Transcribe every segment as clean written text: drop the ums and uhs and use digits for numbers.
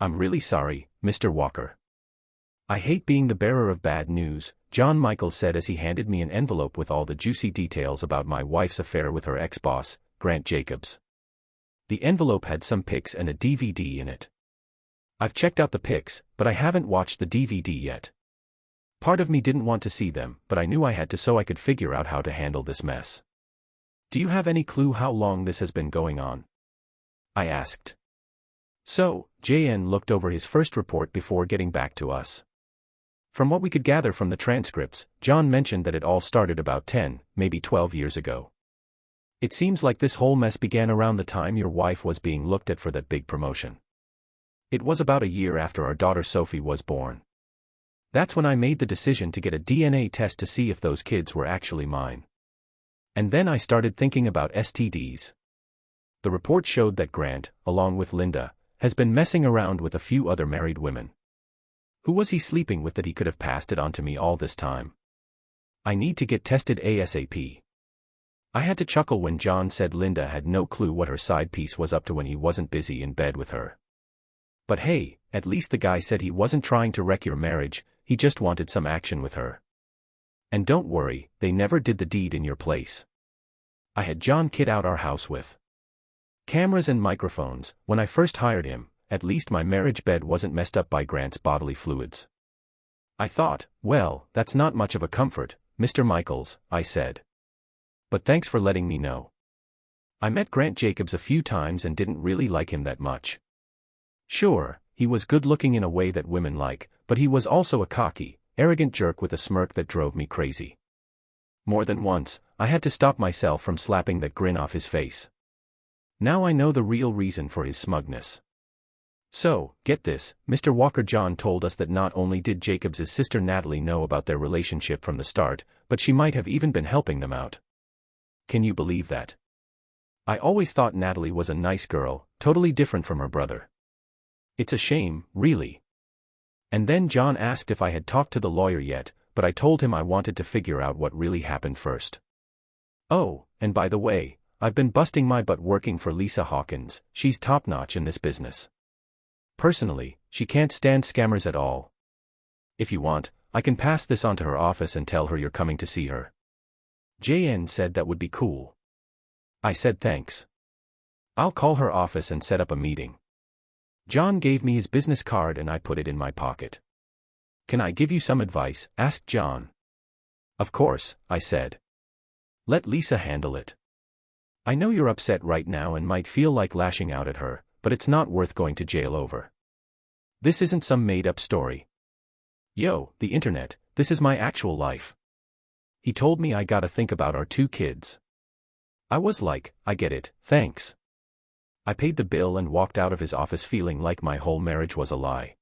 I'm really sorry, Mr. Walker. I hate being the bearer of bad news, John Michaels said as he handed me an envelope with all the juicy details about my wife's affair with her ex-boss, Grant Jacobs. The envelope had some pics and a DVD in it. I've checked out the pics, but I haven't watched the DVD yet. Part of me didn't want to see them, but I knew I had to so I could figure out how to handle this mess. Do you have any clue how long this has been going on? I asked. So, JN looked over his first report before getting back to us. From what we could gather from the transcripts, John mentioned that it all started about 10, maybe 12 years ago. It seems like this whole mess began around the time your wife was being looked at for that big promotion. It was about a year after our daughter Sophie was born. That's when I made the decision to get a DNA test to see if those kids were actually mine. And then I started thinking about STDs. The report showed that Grant, along with Linda, has been messing around with a few other married women. Who was he sleeping with that he could have passed it on to me all this time? I need to get tested ASAP. I had to chuckle when John said Linda had no clue what her side piece was up to when he wasn't busy in bed with her. But hey, at least the guy said he wasn't trying to wreck your marriage, he just wanted some action with her. And don't worry, they never did the deed in your place. I had John kit out our house with cameras and microphones. When I first hired him, at least my marriage bed wasn't messed up by Grant's bodily fluids. I thought, well, that's not much of a comfort, Mr. Michaels, I said. But thanks for letting me know. I met Grant Jacobs a few times and didn't really like him that much. Sure, he was good-looking in a way that women like, but he was also a cocky, arrogant jerk with a smirk that drove me crazy. More than once, I had to stop myself from slapping that grin off his face. Now I know the real reason for his smugness. So, get this, Mr. Walker. John told us that not only did Jacobs' sister Natalie know about their relationship from the start, but she might have even been helping them out. Can you believe that? I always thought Natalie was a nice girl, totally different from her brother. It's a shame, really. And then John asked if I had talked to the lawyer yet, but I told him I wanted to figure out what really happened first. Oh, and by the way, I've been busting my butt working for Lisa Hawkins. She's top-notch in this business. Personally, she can't stand scammers at all. If you want, I can pass this on to her office and tell her you're coming to see her. JN said that would be cool. I said thanks. I'll call her office and set up a meeting. John gave me his business card and I put it in my pocket. Can I give you some advice? Asked John. Of course, I said. Let Lisa handle it. I know you're upset right now and might feel like lashing out at her, but it's not worth going to jail over. This isn't some made-up story. Yo, the internet, this is my actual life. He told me I gotta think about our 2 kids. I was like, I get it, thanks. I paid the bill and walked out of his office feeling like my whole marriage was a lie.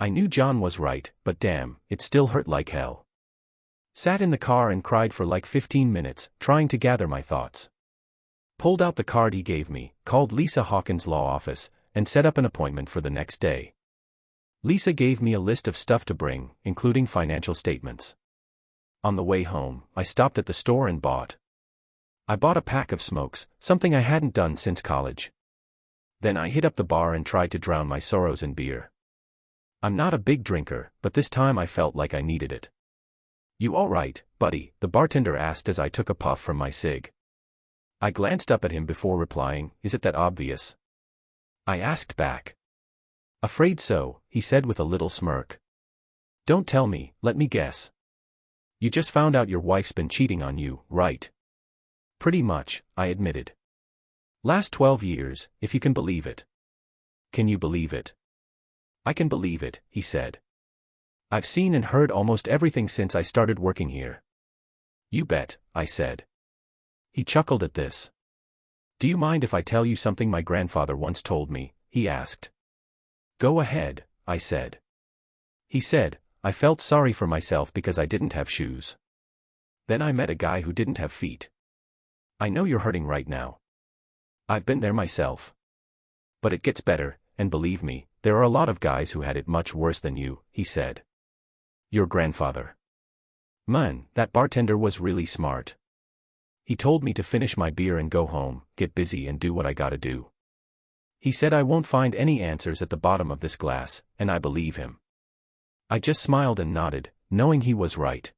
I knew John was right, but damn, it still hurt like hell. Sat in the car and cried for like 15 minutes, trying to gather my thoughts. Pulled out the card he gave me, called Lisa Hawkins' law office, and set up an appointment for the next day. Lisa gave me a list of stuff to bring, including financial statements. On the way home, I stopped at the store and bought a pack of smokes, something I hadn't done since college. Then I hit up the bar and tried to drown my sorrows in beer. I'm not a big drinker, but this time I felt like I needed it. You all right, buddy? The bartender asked as I took a puff from my cig. I glanced up at him before replying, is it that obvious? I asked back. Afraid so, he said with a little smirk. Don't tell me, let me guess. You just found out your wife's been cheating on you, right? Pretty much, I admitted. Last 12 years, if you can believe it. Can you believe it? I can believe it, he said. I've seen and heard almost everything since I started working here. You bet, I said. He chuckled at this. Do you mind if I tell you something my grandfather once told me? He asked. Go ahead, I said. He said, I felt sorry for myself because I didn't have shoes. Then I met a guy who didn't have feet. I know you're hurting right now. I've been there myself. But it gets better, and believe me, there are a lot of guys who had it much worse than you, he said. Your grandfather. Man, that bartender was really smart. He told me to finish my beer and go home, get busy and do what I gotta do. He said I won't find any answers at the bottom of this glass, and I believe him. I just smiled and nodded, knowing he was right.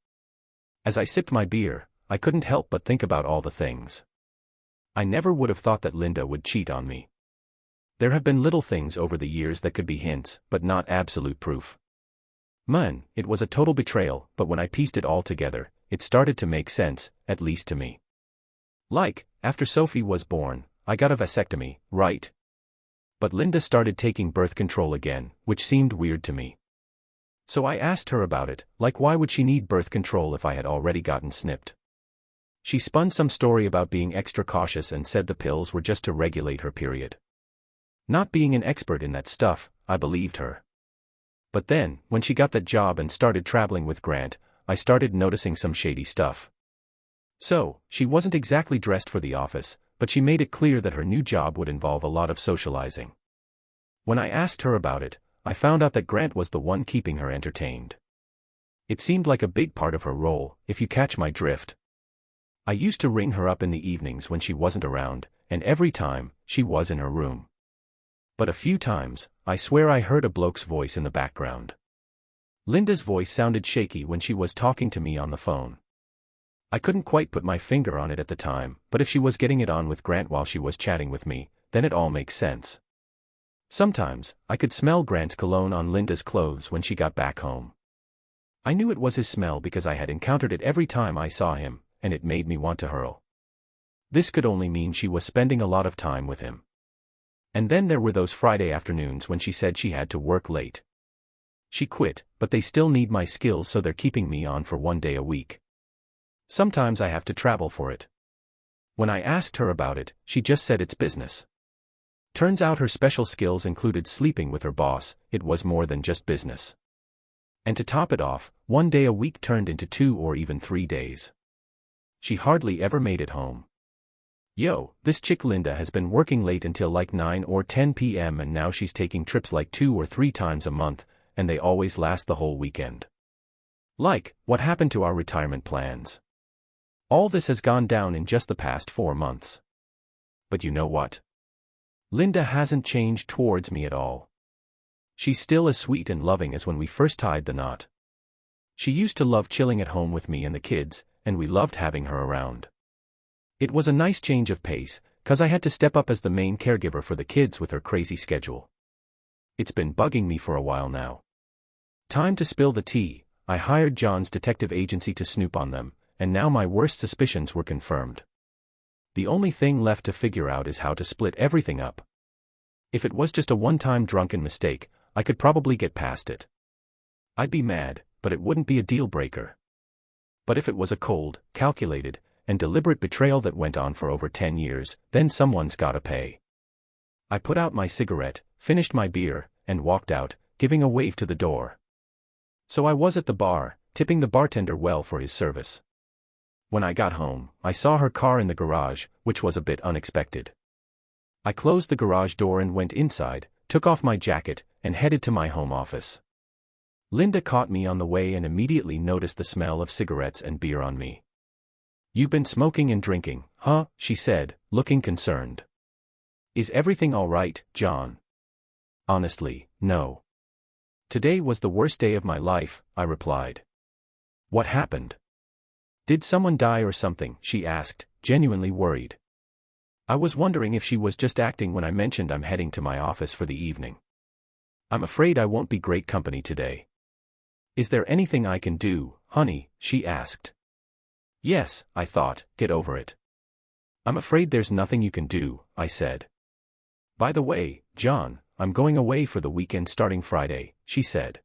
As I sipped my beer, I couldn't help but think about all the things. I never would have thought that Linda would cheat on me. There have been little things over the years that could be hints, but not absolute proof. Man, it was a total betrayal, but when I pieced it all together, it started to make sense, at least to me. Like, after Sophie was born, I got a vasectomy, right? But Linda started taking birth control again, which seemed weird to me. So I asked her about it, like why would she need birth control if I had already gotten snipped? She spun some story about being extra cautious and said the pills were just to regulate her period. Not being an expert in that stuff, I believed her. But then, when she got that job and started traveling with Grant, I started noticing some shady stuff. So, she wasn't exactly dressed for the office, but she made it clear that her new job would involve a lot of socializing. When I asked her about it, I found out that Grant was the one keeping her entertained. It seemed like a big part of her role, if you catch my drift. I used to ring her up in the evenings when she wasn't around, and every time, she was in her room. But a few times, I swear I heard a bloke's voice in the background. Linda's voice sounded shaky when she was talking to me on the phone. I couldn't quite put my finger on it at the time, but if she was getting it on with Grant while she was chatting with me, then it all makes sense. Sometimes, I could smell Grant's cologne on Linda's clothes when she got back home. I knew it was his smell because I had encountered it every time I saw him, and it made me want to hurl. This could only mean she was spending a lot of time with him. And then there were those Friday afternoons when she said she had to work late. She quit, but they still need my skills, so they're keeping me on for 1 day a week. Sometimes I have to travel for it. When I asked her about it, she just said it's business. Turns out her special skills included sleeping with her boss. It was more than just business. And to top it off, 1 day a week turned into 2 or even 3 days. She hardly ever made it home. Yo, this chick Linda has been working late until like 9 or 10 p.m. and now she's taking trips like 2 or 3 times a month, and they always last the whole weekend. Like, what happened to our retirement plans? All this has gone down in just the past 4 months. But you know what? Linda hasn't changed towards me at all. She's still as sweet and loving as when we first tied the knot. She used to love chilling at home with me and the kids, and we loved having her around. It was a nice change of pace, 'cause I had to step up as the main caregiver for the kids with her crazy schedule. It's been bugging me for a while now. Time to spill the tea. I hired John's detective agency to snoop on them, and now my worst suspicions were confirmed. The only thing left to figure out is how to split everything up. If it was just a one-time drunken mistake, I could probably get past it. I'd be mad, but it wouldn't be a deal-breaker. But if it was a cold, calculated, and deliberate betrayal that went on for over 10 years, then someone's gotta pay. I put out my cigarette, finished my beer, and walked out, giving a wave to the door. So I was at the bar, tipping the bartender well for his service. When I got home, I saw her car in the garage, which was a bit unexpected. I closed the garage door and went inside, took off my jacket, and headed to my home office. Linda caught me on the way and immediately noticed the smell of cigarettes and beer on me. "You've been smoking and drinking, huh?" she said, looking concerned. "Is everything all right, John?" "Honestly, no. Today was the worst day of my life," I replied. "What happened? Did someone die or something?" she asked, genuinely worried. I was wondering if she was just acting when I mentioned I'm heading to my office for the evening. "I'm afraid I won't be great company today." "Is there anything I can do, honey?" she asked. "Yes," I thought, "get over it." "I'm afraid there's nothing you can do," I said. "By the way, John, I'm going away for the weekend starting Friday," she said.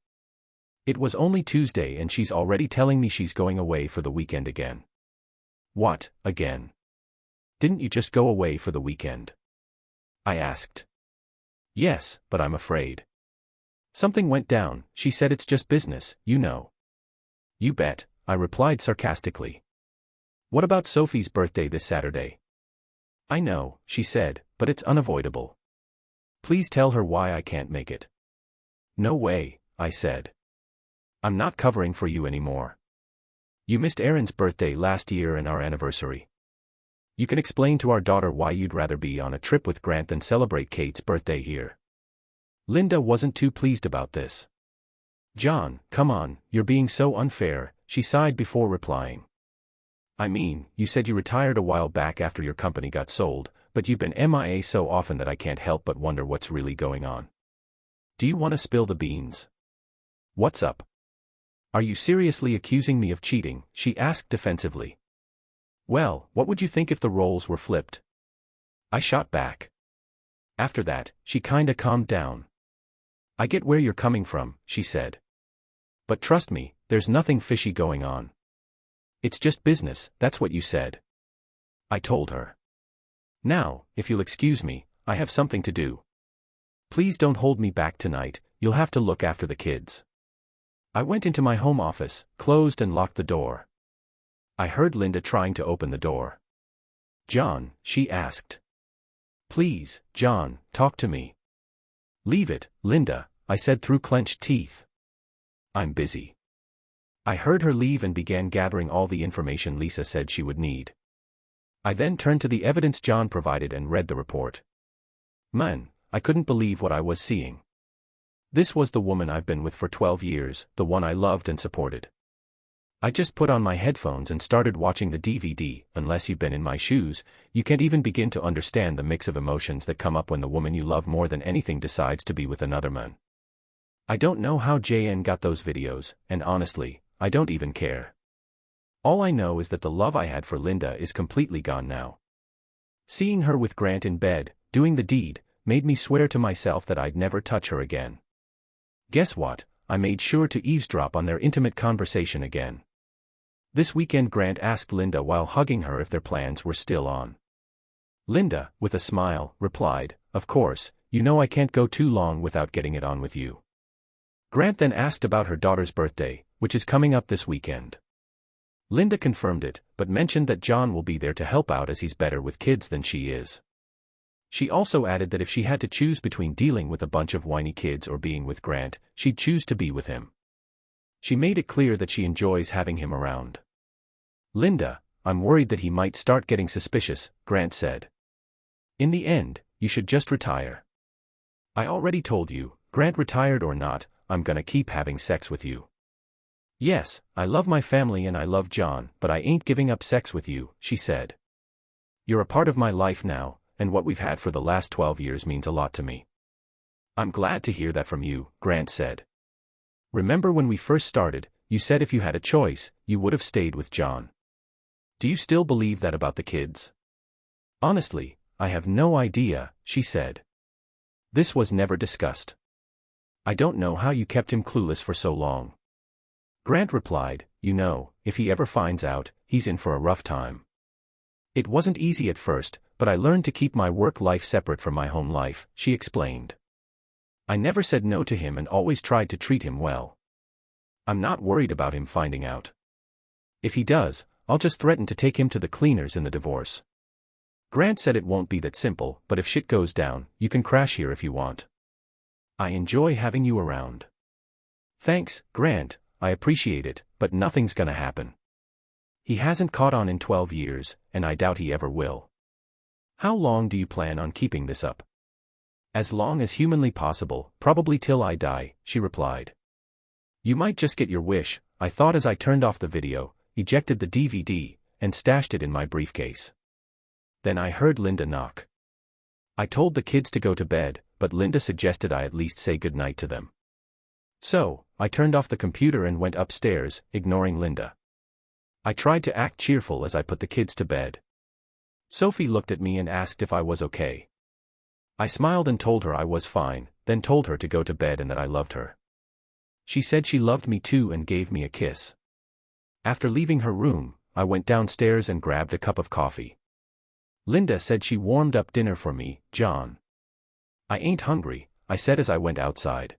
It was only Tuesday and she's already telling me she's going away for the weekend again. "What, again? Didn't you just go away for the weekend?" I asked. "Yes, but I'm afraid something went down." She said. "It's just business, you know." "You bet," I replied sarcastically. "What about Sophie's birthday this Saturday?" "I know," she said, "but it's unavoidable. Please tell her why I can't make it." "No way," I said. "I'm not covering for you anymore. You missed Erin's birthday last year and our anniversary." You can explain to our daughter why you'd rather be on a trip with Grant than celebrate Kate's birthday here. Linda wasn't too pleased about this. John, come on, you're being so unfair, she sighed before replying. I mean, you said you retired a while back after your company got sold, but you've been MIA so often that I can't help but wonder what's really going on. Do you want to spill the beans? What's up? Are you seriously accusing me of cheating? She asked defensively. Well, what would you think if the roles were flipped? I shot back. After that, she kinda calmed down. I get where you're coming from, she said. But trust me, there's nothing fishy going on. It's just business, that's what you said. I told her. Now, if you'll excuse me, I have something to do. Please don't hold me back tonight, you'll have to look after the kids. I went into my home office, closed and locked the door. I heard Linda trying to open the door. John, she asked. Please, John, talk to me. Leave it, Linda, I said through clenched teeth. I'm busy. I heard her leave and began gathering all the information Lisa said she would need. I then turned to the evidence John provided and read the report. Man, I couldn't believe what I was seeing. This was the woman I've been with for 12 years, the one I loved and supported. I just put on my headphones and started watching the DVD. Unless you've been in my shoes, you can't even begin to understand the mix of emotions that come up when the woman you love more than anything decides to be with another man. I don't know how JN got those videos, and honestly, I don't even care. All I know is that the love I had for Linda is completely gone now. Seeing her with Grant in bed, doing the deed, made me swear to myself that I'd never touch her again. Guess what? I made sure to eavesdrop on their intimate conversation again. This weekend Grant asked Linda while hugging her if their plans were still on. Linda, with a smile, replied, "Of course, you know I can't go too long without getting it on with you." Grant then asked about her daughter's birthday, which is coming up this weekend. Linda confirmed it, but mentioned that John will be there to help out as he's better with kids than she is. She also added that if she had to choose between dealing with a bunch of whiny kids or being with Grant, she'd choose to be with him. She made it clear that she enjoys having him around. Linda, I'm worried that he might start getting suspicious, Grant said. In the end, you should just retire. I already told you, Grant retired or not, I'm gonna keep having sex with you. Yes, I love my family and I love John, but I ain't giving up sex with you, she said. You're a part of my life now, and what we've had for the last 12 years means a lot to me. I'm glad to hear that from you, Grant said. Remember when we first started, you said if you had a choice, you would have stayed with John. Do you still believe that about the kids? Honestly, I have no idea, she said. This was never discussed. I don't know how you kept him clueless for so long. Grant replied, you know, if he ever finds out, he's in for a rough time. It wasn't easy at first, but I learned to keep my work life separate from my home life, she explained. I never said no to him and always tried to treat him well. I'm not worried about him finding out. If he does, I'll just threaten to take him to the cleaners in the divorce. Grant said it won't be that simple, but if shit goes down, you can crash here if you want. I enjoy having you around. Thanks, Grant, I appreciate it, but nothing's gonna happen. He hasn't caught on in 12 years, and I doubt he ever will. How long do you plan on keeping this up? As long as humanly possible, probably till I die, she replied. You might just get your wish, I thought as I turned off the video, ejected the DVD, and stashed it in my briefcase. Then I heard Linda knock. I told the kids to go to bed, but Linda suggested I at least say goodnight to them. So, I turned off the computer and went upstairs, ignoring Linda. I tried to act cheerful as I put the kids to bed. Sophie looked at me and asked if I was okay. I smiled and told her I was fine, then told her to go to bed and that I loved her. She said she loved me too and gave me a kiss. After leaving her room, I went downstairs and grabbed a cup of coffee. Linda said she warmed up dinner for me, John. I ain't hungry, I said as I went outside.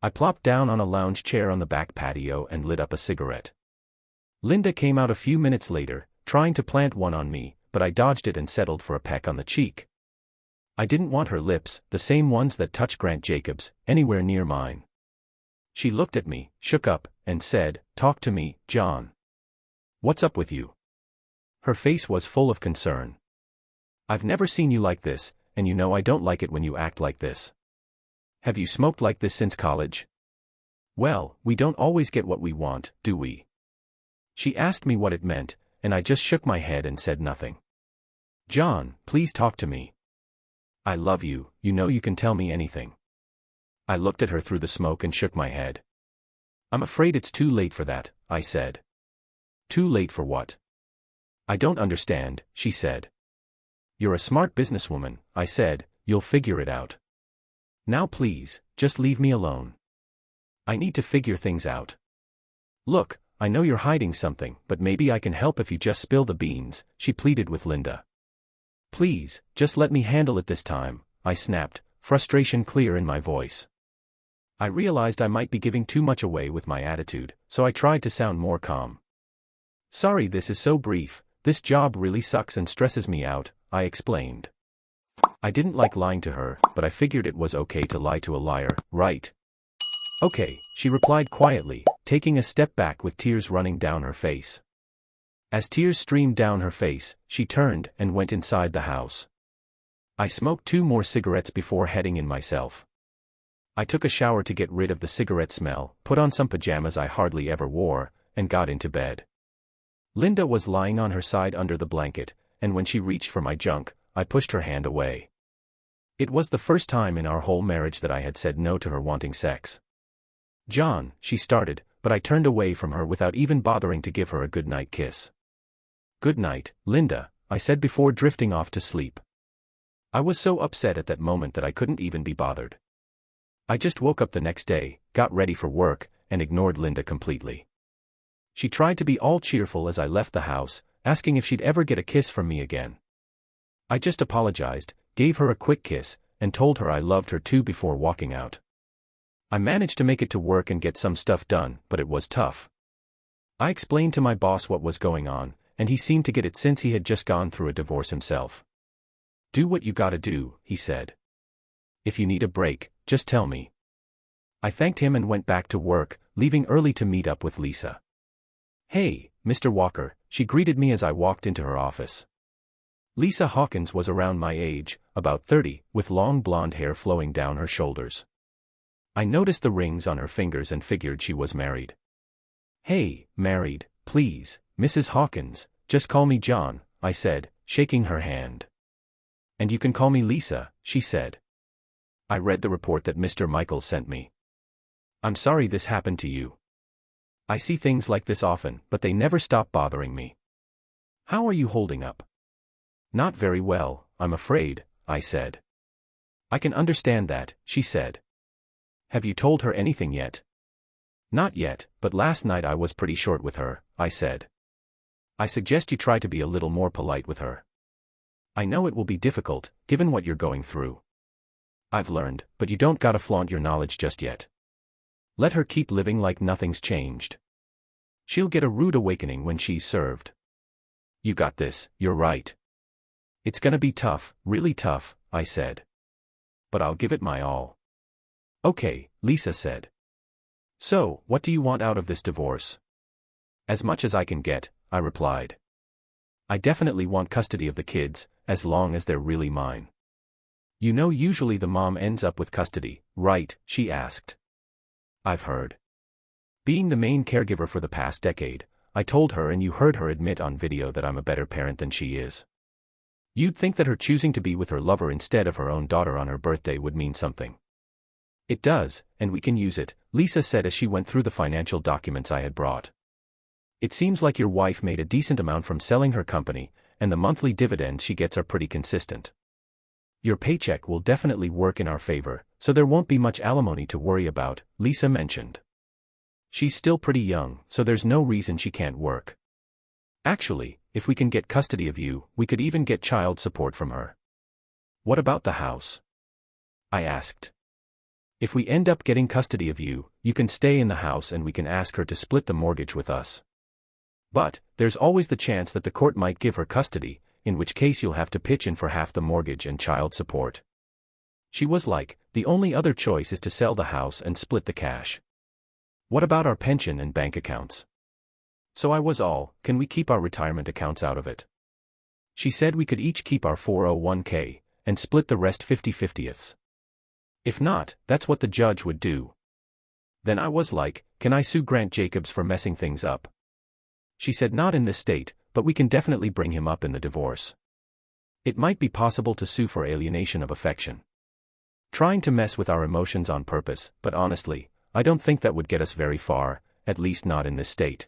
I plopped down on a lounge chair on the back patio and lit up a cigarette. Linda came out a few minutes later, trying to plant one on me, but I dodged it and settled for a peck on the cheek. I didn't want her lips, the same ones that touched Grant Jacobs, anywhere near mine. She looked at me, shook up, and said, "Talk to me, John. What's up with you?" Her face was full of concern. "I've never seen you like this, and you know I don't like it when you act like this. Have you smoked like this since college?" "Well, we don't always get what we want, do we?" She asked me what it meant, and I just shook my head and said nothing. "John, please talk to me. I love you, you know you can tell me anything." I looked at her through the smoke and shook my head. "I'm afraid it's too late for that," I said. "Too late for what?" "I don't understand," she said. "You're a smart businesswoman," I said, "you'll figure it out. Now please, just leave me alone. I need to figure things out." "Look, I know you're hiding something, but maybe I can help if you just spill the beans," she pleaded with Linda. "Please, just let me handle it this time," I snapped, frustration clear in my voice. I realized I might be giving too much away with my attitude, so I tried to sound more calm. "Sorry this is so brief, this job really sucks and stresses me out," I explained. I didn't like lying to her, but I figured it was okay to lie to a liar, right? "Okay," she replied quietly, taking a step back with tears running down her face. As tears streamed down her face, she turned and went inside the house. I smoked 2 more cigarettes before heading in myself. I took a shower to get rid of the cigarette smell, put on some pajamas I hardly ever wore, and got into bed. Linda was lying on her side under the blanket, and when she reached for my junk, I pushed her hand away. It was the first time in our whole marriage that I had said no to her wanting sex. "John," she started, but I turned away from her without even bothering to give her a goodnight kiss. "Good night, Linda," I said before drifting off to sleep. I was so upset at that moment that I couldn't even be bothered. I just woke up the next day, got ready for work, and ignored Linda completely. She tried to be all cheerful as I left the house, asking if she'd ever get a kiss from me again. I just apologized, gave her a quick kiss, and told her I loved her too before walking out. I managed to make it to work and get some stuff done, but it was tough. I explained to my boss what was going on, and he seemed to get it since he had just gone through a divorce himself. "Do what you gotta do," he said. "If you need a break, just tell me." I thanked him and went back to work, leaving early to meet up with Lisa. "Hey, Mr. Walker," she greeted me as I walked into her office. Lisa Hawkins was around my age, about 30, with long blonde hair flowing down her shoulders. I noticed the rings on her fingers and figured she was married. "Hey, married, please, Mrs. Hawkins, just call me John," I said, shaking her hand. "And you can call me Lisa," she said. I read the report that Mr. Michael sent me. "I'm sorry this happened to you. I see things like this often, but they never stop bothering me. How are you holding up?" "Not very well, I'm afraid," I said. "I can understand that," she said. "Have you told her anything yet?" "Not yet, but last night I was pretty short with her," I said. "I suggest you try to be a little more polite with her. I know it will be difficult, given what you're going through. I've learned, but you don't gotta flaunt your knowledge just yet. Let her keep living like nothing's changed. She'll get a rude awakening when she's served. You got this, you're right. It's gonna be tough, really tough," I said. "But I'll give it my all." "Okay," Lisa said. "So, what do you want out of this divorce?" "As much as I can get," I replied. "I definitely want custody of the kids, as long as they're really mine." "You know usually the mom ends up with custody, right?" she asked. "I've heard. Being the main caregiver for the past decade, I told her, and you heard her admit on video that I'm a better parent than she is. You'd think that her choosing to be with her lover instead of her own daughter on her birthday would mean something." "It does, and we can use it," Lisa said as she went through the financial documents I had brought. "It seems like your wife made a decent amount from selling her company, and the monthly dividends she gets are pretty consistent. Your paycheck will definitely work in our favor, so there won't be much alimony to worry about," Lisa mentioned. "She's still pretty young, so there's no reason she can't work. Actually, if we can get custody of you, we could even get child support from her." "What about the house?" I asked. "If we end up getting custody of you, you can stay in the house and we can ask her to split the mortgage with us. But, there's always the chance that the court might give her custody, in which case you'll have to pitch in for half the mortgage and child support." She was like, "The only other choice is to sell the house and split the cash. What about our pension and bank accounts?" So I was all, "Can we keep our retirement accounts out of it?" She said we could each keep our 401k, and split the rest 50-50ths. If not, that's what the judge would do. Then I was like, can I sue Grant Jacobs for messing things up? She said not in this state, but we can definitely bring him up in the divorce. It might be possible to sue for alienation of affection. Trying to mess with our emotions on purpose, but honestly, I don't think that would get us very far, at least not in this state.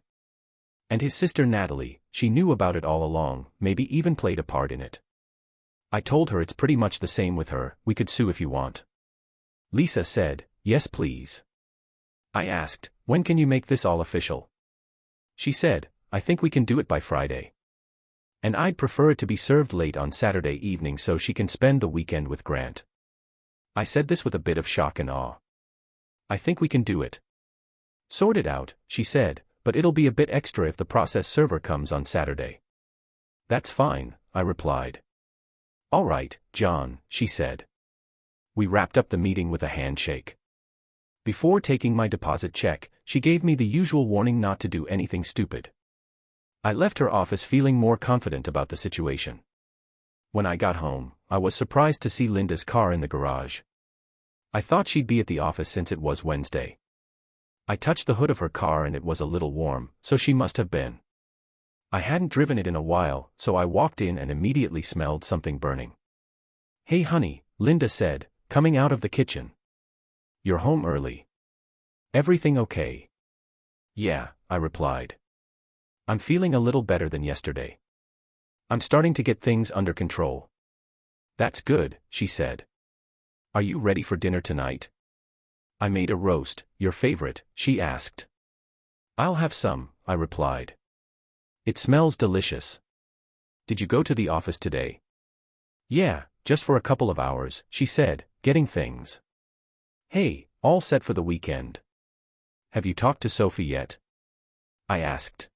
And his sister Natalie, she knew about it all along, maybe even played a part in it. I told her it's pretty much the same with her, we could sue if you want. Lisa said, yes please. I asked, when can you make this all official? She said, I think we can do it by Friday. And I'd prefer it to be served late on Saturday evening so she can spend the weekend with Grant. I said this with a bit of shock and awe. I think we can do it. Sort it out, she said, but it'll be a bit extra if the process server comes on Saturday. That's fine, I replied. All right, John, she said. We wrapped up the meeting with a handshake. Before taking my deposit check, she gave me the usual warning not to do anything stupid. I left her office feeling more confident about the situation. When I got home, I was surprised to see Linda's car in the garage. I thought she'd be at the office since it was Wednesday. I touched the hood of her car and it was a little warm, so she must have been. I hadn't driven it in a while, so I walked in and immediately smelled something burning. Hey honey, Linda said, coming out of the kitchen. You're home early. Everything okay? Yeah, I replied. I'm feeling a little better than yesterday. I'm starting to get things under control. That's good, she said. Are you ready for dinner tonight? I made a roast, your favorite, she asked. I'll have some, I replied. It smells delicious. Did you go to the office today? Yeah, just for a couple of hours, she said, getting things. Hey, all set for the weekend. Have you talked to Sophie yet? I asked.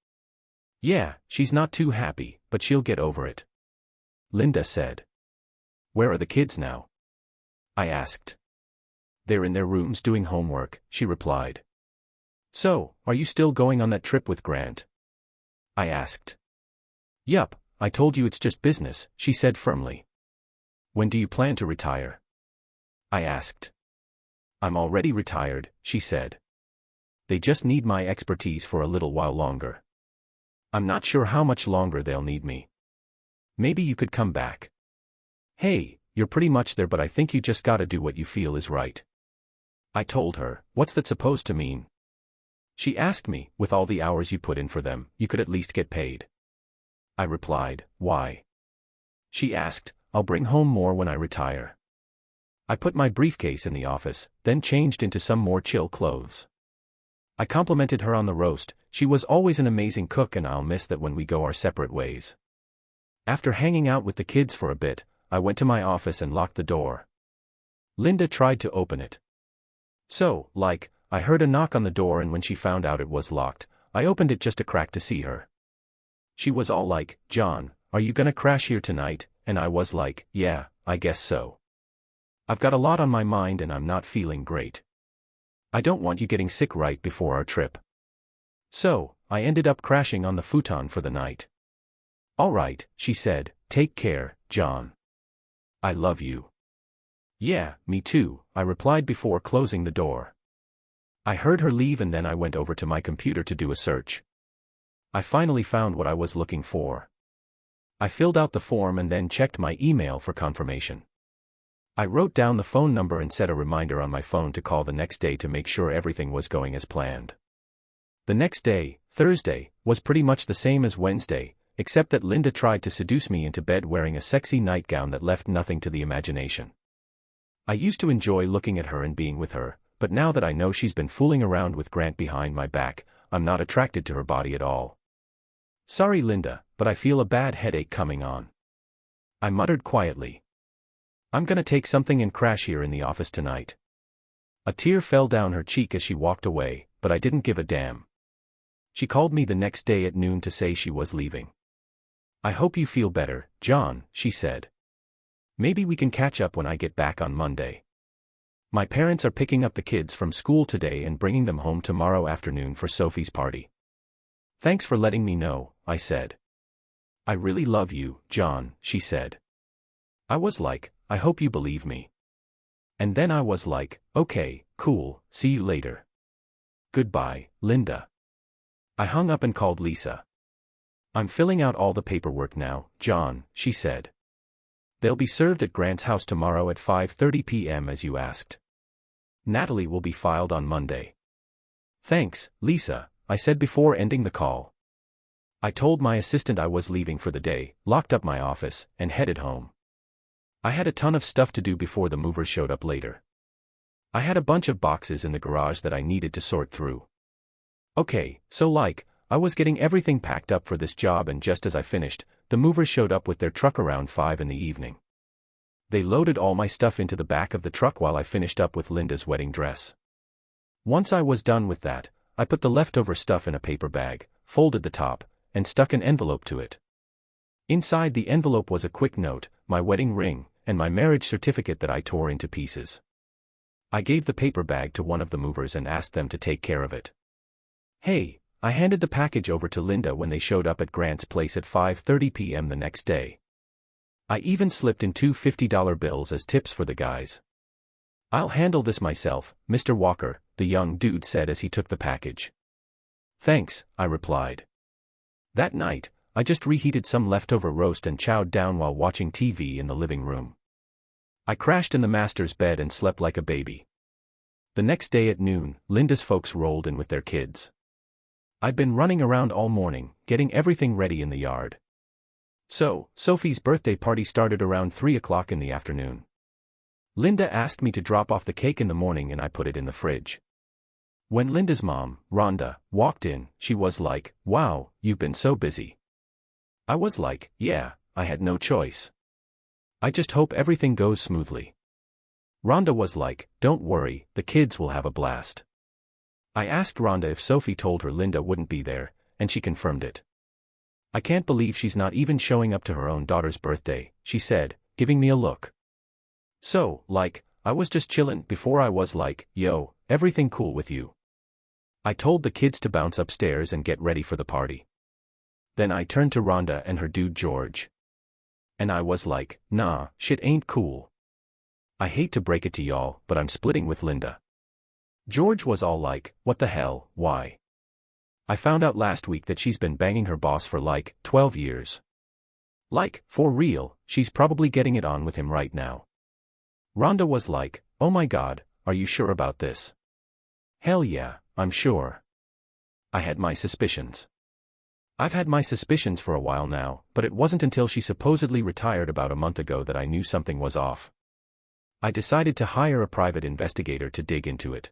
Yeah, she's not too happy, but she'll get over it. Linda said. Where are the kids now? I asked. They're in their rooms doing homework, she replied. So, are you still going on that trip with Grant? I asked. Yup, I told you it's just business, she said firmly. When do you plan to retire? I asked. I'm already retired, she said. They just need my expertise for a little while longer. I'm not sure how much longer they'll need me. Maybe you could come back. Hey, you're pretty much there, but I think you just gotta do what you feel is right. I told her, what's that supposed to mean? She asked me, with all the hours you put in for them, you could at least get paid. I replied, why? She asked, I'll bring home more when I retire. I put my briefcase in the office, then changed into some more chill clothes. I complimented her on the roast, she was always an amazing cook and I'll miss that when we go our separate ways. After hanging out with the kids for a bit, I went to my office and locked the door. Linda tried to open it. So, I heard a knock on the door and when she found out it was locked, I opened it just a crack to see her. She was all like, John, are you gonna crash here tonight? And I was like, yeah, I guess so. I've got a lot on my mind and I'm not feeling great. I don't want you getting sick right before our trip. So, I ended up crashing on the futon for the night. All right, she said, take care, John. I love you. Yeah, me too, I replied before closing the door. I heard her leave and then I went over to my computer to do a search. I finally found what I was looking for. I filled out the form and then checked my email for confirmation. I wrote down the phone number and set a reminder on my phone to call the next day to make sure everything was going as planned. The next day, Thursday, was pretty much the same as Wednesday, except that Linda tried to seduce me into bed wearing a sexy nightgown that left nothing to the imagination. I used to enjoy looking at her and being with her, but now that I know she's been fooling around with Grant behind my back, I'm not attracted to her body at all. Sorry Linda, but I feel a bad headache coming on. I muttered quietly. I'm gonna take something and crash here in the office tonight. A tear fell down her cheek as she walked away, but I didn't give a damn. She called me the next day at noon to say she was leaving. I hope you feel better, John, she said. Maybe we can catch up when I get back on Monday. My parents are picking up the kids from school today and bringing them home tomorrow afternoon for Sophie's party. Thanks for letting me know, I said. I really love you, John, she said. I was like, I hope you believe me. And then I was like, okay, cool, see you later. Goodbye, Linda. I hung up and called Lisa. I'm filling out all the paperwork now, John, she said. They'll be served at Grant's house tomorrow at 5:30 p.m. as you asked. Natalie will be filed on Monday. Thanks, Lisa, I said before ending the call. I told my assistant I was leaving for the day, locked up my office, and headed home. I had a ton of stuff to do before the movers showed up later. I had a bunch of boxes in the garage that I needed to sort through. Okay, so I was getting everything packed up for this job, and just as I finished, the movers showed up with their truck around 5 in the evening. They loaded all my stuff into the back of the truck while I finished up with Linda's wedding dress. Once I was done with that, I put the leftover stuff in a paper bag, folded the top, and stuck an envelope to it. Inside the envelope was a quick note, my wedding ring, and my marriage certificate that I tore into pieces. I gave the paper bag to one of the movers and asked them to take care of it. Hey, I handed the package over to Linda when they showed up at Grant's place at 5:30 p.m. the next day. I even slipped in 2 $50 bills as tips for the guys. I'll handle this myself, Mr. Walker, the young dude said as he took the package. Thanks, I replied. That night, I just reheated some leftover roast and chowed down while watching TV in the living room. I crashed in the master's bed and slept like a baby. The next day at noon, Linda's folks rolled in with their kids. I'd been running around all morning, getting everything ready in the yard. So, Sophie's birthday party started around 3 o'clock in the afternoon. Linda asked me to drop off the cake in the morning and I put it in the fridge. When Linda's mom, Rhonda, walked in, she was like, "Wow, you've been so busy." I was like, "Yeah, I had no choice. I just hope everything goes smoothly." Rhonda was like, "Don't worry, the kids will have a blast." I asked Rhonda if Sophie told her Linda wouldn't be there, and she confirmed it. "I can't believe she's not even showing up to her own daughter's birthday," she said, giving me a look. So, I was just chillin' before I was like, "Yo, everything cool with you?" I told the kids to bounce upstairs and get ready for the party. Then I turned to Rhonda and her dude George. And I was like, "Nah, shit ain't cool. I hate to break it to y'all, but I'm splitting with Linda." George was all like, "What the hell, why?" "I found out last week that she's been banging her boss for 12 years. For real, she's probably getting it on with him right now." Rhonda was like, "Oh my god, are you sure about this?" "Hell yeah, I'm sure." I had my suspicions. I've had my suspicions for a while now, but it wasn't until she supposedly retired about a month ago that I knew something was off. I decided to hire a private investigator to dig into it.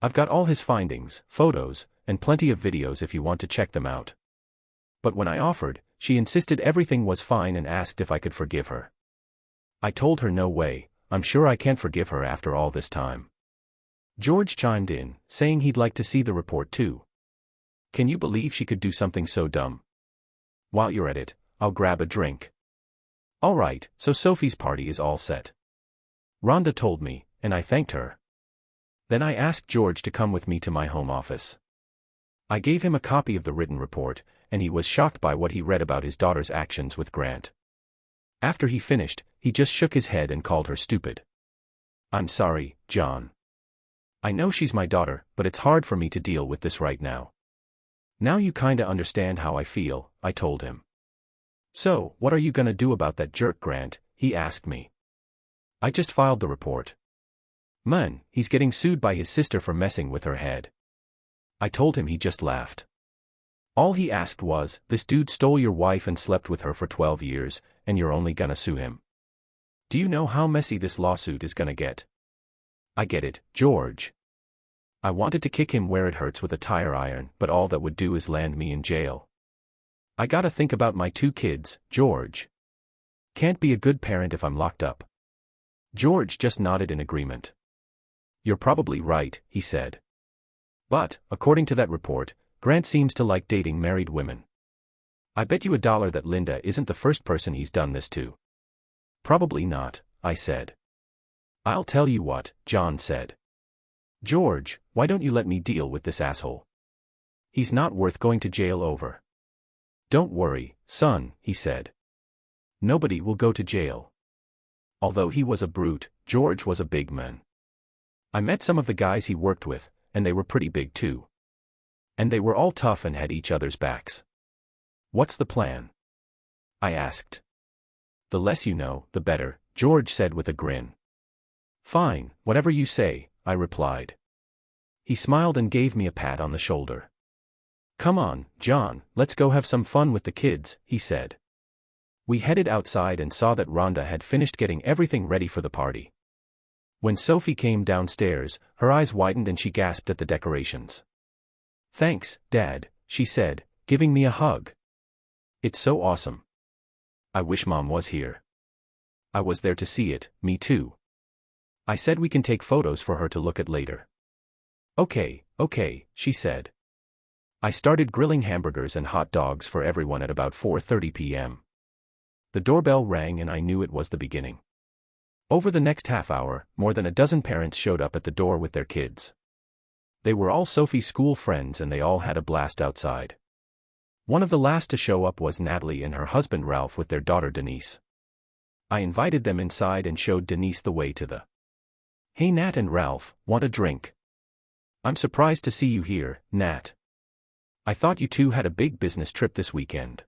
I've got all his findings, photos, and plenty of videos if you want to check them out. But when I offered, she insisted everything was fine and asked if I could forgive her. I told her no way, I'm sure I can't forgive her after all this time. George chimed in, saying he'd like to see the report too. Can you believe she could do something so dumb? While you're at it, I'll grab a drink. Alright, so Sophie's party is all set. Rhonda told me, and I thanked her. Then I asked George to come with me to my home office. I gave him a copy of the written report, and he was shocked by what he read about his daughter's actions with Grant. After he finished, he just shook his head and called her stupid. "I'm sorry, John. I know she's my daughter, but it's hard for me to deal with this right now." "Now you kinda understand how I feel," I told him. "So, what are you gonna do about that jerk Grant?" he asked me. "I just filed the report." "Man, he's getting sued by his sister for messing with her head." I told him. He just laughed. All he asked was, "This dude stole your wife and slept with her for 12 years, and you're only gonna sue him. Do you know how messy this lawsuit is gonna get?" "I get it, George." I wanted to kick him where it hurts with a tire iron, but all that would do is land me in jail. "I gotta think about my 2 kids, George. Can't be a good parent if I'm locked up." George just nodded in agreement. "You're probably right," he said. "But, according to that report, Grant seems to like dating married women. I bet you $1 that Linda isn't the first person he's done this to." "Probably not," I said. "I'll tell you what," John said. "George, why don't you let me deal with this asshole? He's not worth going to jail over." Don't worry, son, he said. Nobody will go to jail. Although he was a brute, George was a big man. I met some of the guys he worked with, and they were pretty big too. And they were all tough and had each other's backs. What's the plan? I asked. The less you know, the better, George said with a grin. Fine, whatever you say, I replied. He smiled and gave me a pat on the shoulder. Come on, John, let's go have some fun with the kids, he said. We headed outside and saw that Rhonda had finished getting everything ready for the party. When Sophie came downstairs, her eyes widened and she gasped at the decorations. Thanks, Dad, she said, giving me a hug. It's so awesome. I wish Mom was here. I was there to see it, me too. I said we can take photos for her to look at later. Okay, she said. I started grilling hamburgers and hot dogs for everyone at about 4:30 p.m. The doorbell rang and I knew it was the beginning. Over the next half hour, more than a dozen parents showed up at the door with their kids. They were all Sophie's school friends and they all had a blast outside. One of the last to show up was Natalie and her husband Ralph with their daughter Denise. I invited them inside and showed Denise the way to the. Hey Nat and Ralph, want a drink? I'm surprised to see you here, Nat. I thought you two had a big business trip this weekend.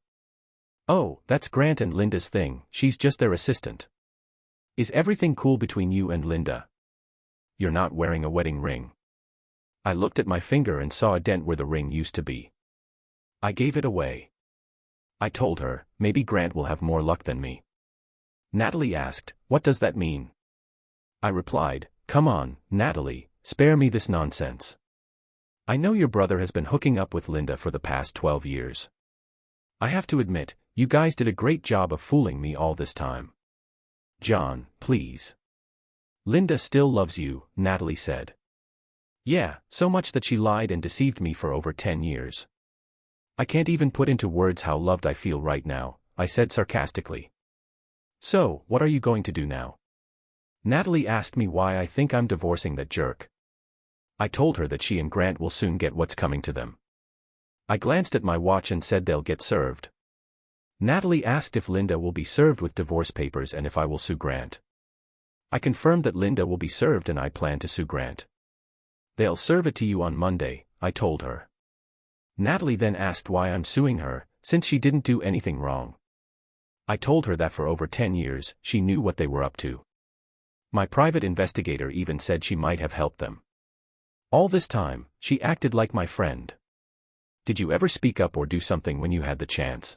Oh, that's Grant and Linda's thing, she's just their assistant. Is everything cool between you and Linda? You're not wearing a wedding ring. I looked at my finger and saw a dent where the ring used to be. I gave it away. I told her, maybe Grant will have more luck than me. Natalie asked, what does that mean? I replied, come on, Natalie, spare me this nonsense. I know your brother has been hooking up with Linda for the past 12 years. I have to admit, you guys did a great job of fooling me all this time. John, please. Linda still loves you, Natalie said. Yeah, so much that she lied and deceived me for over 10 years. I can't even put into words how loved I feel right now, I said sarcastically. So, what are you going to do now? Natalie asked me why I think I'm divorcing that jerk. I told her that she and Grant will soon get what's coming to them. I glanced at my watch and said they'll get served. Natalie asked if Linda will be served with divorce papers and if I will sue Grant. I confirmed that Linda will be served and I plan to sue Grant. They'll serve it to you on Monday, I told her. Natalie then asked why I'm suing her, since she didn't do anything wrong. I told her that for over 10 years, she knew what they were up to. My private investigator even said she might have helped them. All this time, she acted like my friend. Did you ever speak up or do something when you had the chance?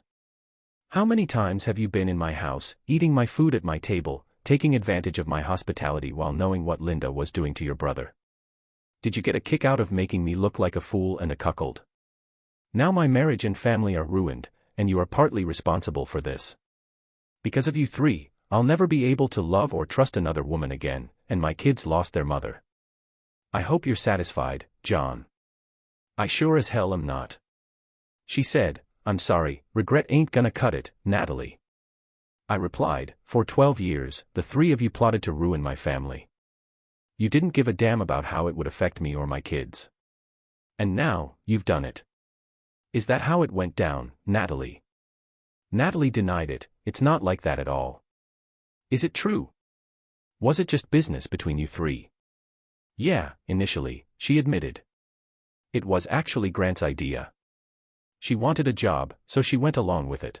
How many times have you been in my house, eating my food at my table, taking advantage of my hospitality while knowing what Linda was doing to your brother? Did you get a kick out of making me look like a fool and a cuckold? Now my marriage and family are ruined, and you are partly responsible for this. Because of you three, I'll never be able to love or trust another woman again, and my kids lost their mother. I hope you're satisfied, John. I sure as hell am not. She said, I'm sorry, regret ain't gonna cut it, Natalie. I replied, for 12 years, the three of you plotted to ruin my family. You didn't give a damn about how it would affect me or my kids. And now, you've done it. Is that how it went down, Natalie? Natalie denied it, it's not like that at all. Is it true? Was it just business between you three? Yeah, initially, she admitted. It was actually Grant's idea. She wanted a job, so she went along with it.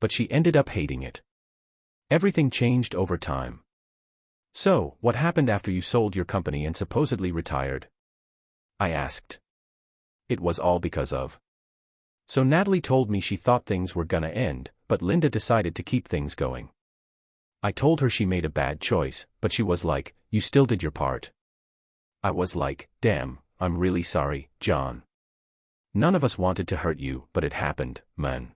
But she ended up hating it. Everything changed over time. So, what happened after you sold your company and supposedly retired? I asked. It was all because of. So Natalie told me she thought things were gonna end, but Linda decided to keep things going. I told her she made a bad choice, but she was like, you still did your part. I was like, damn, I'm really sorry, John. None of us wanted to hurt you, but it happened, man.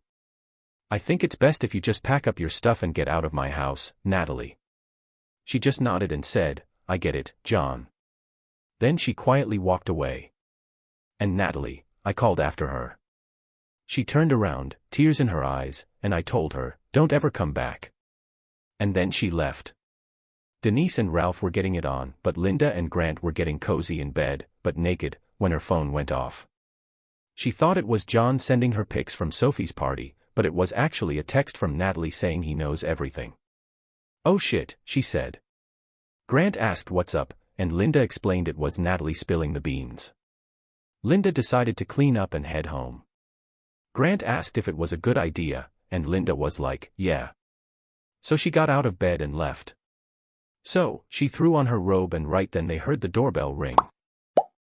I think it's best if you just pack up your stuff and get out of my house, Natalie. She just nodded and said, I get it, John. Then she quietly walked away. And Natalie, I called after her. She turned around, tears in her eyes, and I told her, don't ever come back. And then she left. Denise and Ralph were getting it on, but Linda and Grant were getting cozy in bed, but naked, when her phone went off. She thought it was John sending her pics from Sophie's party, but it was actually a text from Natalie saying he knows everything. "Oh shit," she said. Grant asked what's up, and Linda explained it was Natalie spilling the beans. Linda decided to clean up and head home. Grant asked if it was a good idea, and Linda was like, yeah. So she got out of bed and left. So, she threw on her robe and right then they heard the doorbell ring.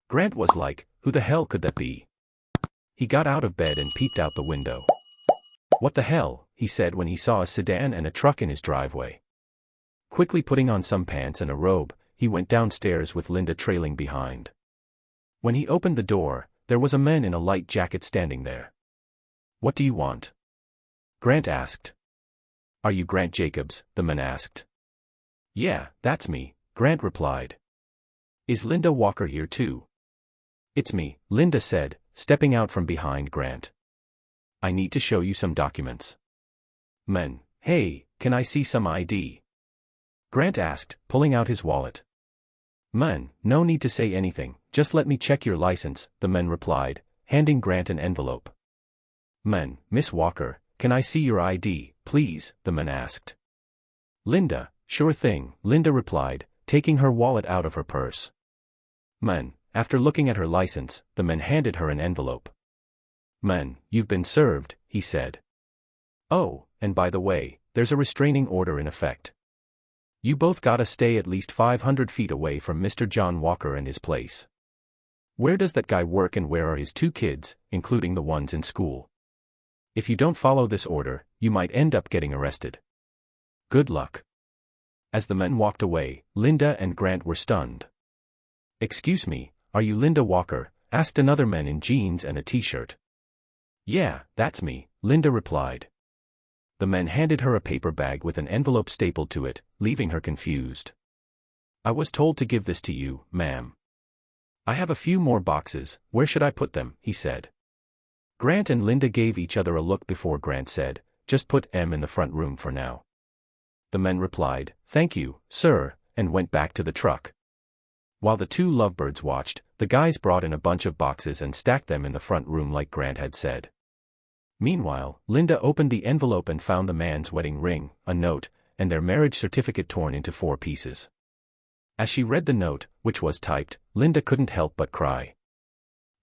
Grant was like, who the hell could that be? He got out of bed and peeped out the window. What the hell, he said when he saw a sedan and a truck in his driveway. Quickly putting on some pants and a robe, he went downstairs with Linda trailing behind. When he opened the door, there was a man in a light jacket standing there. "What do you want?" Grant asked. "Are you Grant Jacobs?" the man asked. "Yeah, that's me," Grant replied. "Is Linda Walker here too?" "It's me," Linda said, stepping out from behind Grant. "I need to show you some documents." "Man, hey, can I see some ID?" Grant asked, pulling out his wallet. "Man, no need to say anything, just let me check your license," the man replied, handing Grant an envelope. "Man, Miss Walker, can I see your ID, please?" the man asked. "Linda, sure thing," Linda replied, taking her wallet out of her purse. "Man," after looking at her license, the man handed her an envelope. "Man, you've been served," he said. "Oh, and by the way, there's a restraining order in effect. You both gotta stay at least 500 feet away from Mr. John Walker and his place. Where does that guy work and where are his 2 kids, including the ones in school? If you don't follow this order, you might end up getting arrested. Good luck." As the men walked away, Linda and Grant were stunned. "Excuse me, are you Linda Walker?" asked another man in jeans and a t-shirt. "Yeah, that's me," Linda replied. The man handed her a paper bag with an envelope stapled to it, leaving her confused. "I was told to give this to you, ma'am." "I have a few more boxes, where should I put them?" he said. Grant and Linda gave each other a look before Grant said, "Just put M in the front room for now." The man replied, "Thank you, sir," and went back to the truck. While the 2 lovebirds watched, the guys brought in a bunch of boxes and stacked them in the front room like Grant had said. Meanwhile, Linda opened the envelope and found the man's wedding ring, a note, and their marriage certificate torn into 4 pieces. As she read the note, which was typed, Linda couldn't help but cry.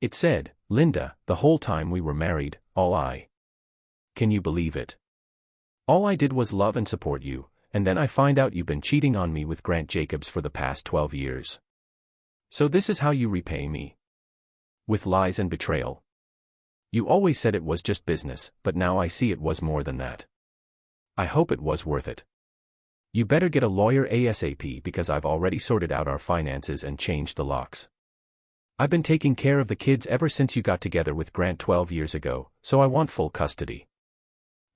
It said, "Linda, the whole time we were married, Can you believe it? All I did was love and support you, and then I find out you've been cheating on me with Grant Jacobs for the past 12 years. So this is how you repay me? With lies and betrayal. You always said it was just business, but now I see it was more than that. I hope it was worth it. You better get a lawyer ASAP because I've already sorted out our finances and changed the locks. I've been taking care of the kids ever since you got together with Grant 12 years ago, so I want full custody.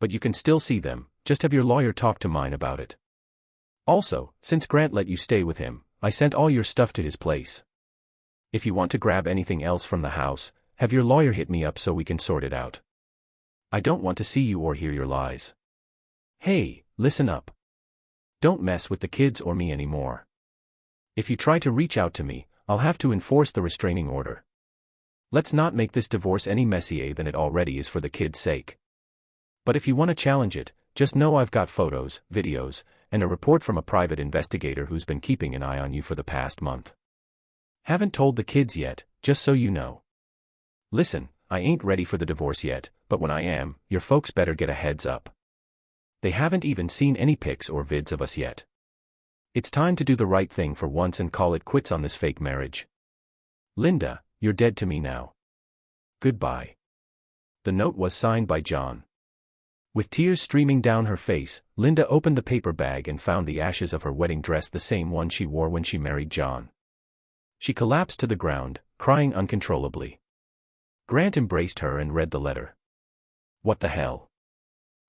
But you can still see them, just have your lawyer talk to mine about it. Also, since Grant let you stay with him, I sent all your stuff to his place. If you want to grab anything else from the house, have your lawyer hit me up so we can sort it out. I don't want to see you or hear your lies. Hey, listen up. Don't mess with the kids or me anymore. If you try to reach out to me, I'll have to enforce the restraining order. Let's not make this divorce any messier than it already is for the kids' sake. But if you want to challenge it, just know I've got photos, videos, and a report from a private investigator who's been keeping an eye on you for the past month. Haven't told the kids yet, just so you know. Listen, I ain't ready for the divorce yet, but when I am, your folks better get a heads up. They haven't even seen any pics or vids of us yet. It's time to do the right thing for once and call it quits on this fake marriage. Linda, you're dead to me now. Goodbye." The note was signed by John. With tears streaming down her face, Linda opened the paper bag and found the ashes of her wedding dress, the same one she wore when she married John. She collapsed to the ground, crying uncontrollably. Grant embraced her and read the letter. "What the hell?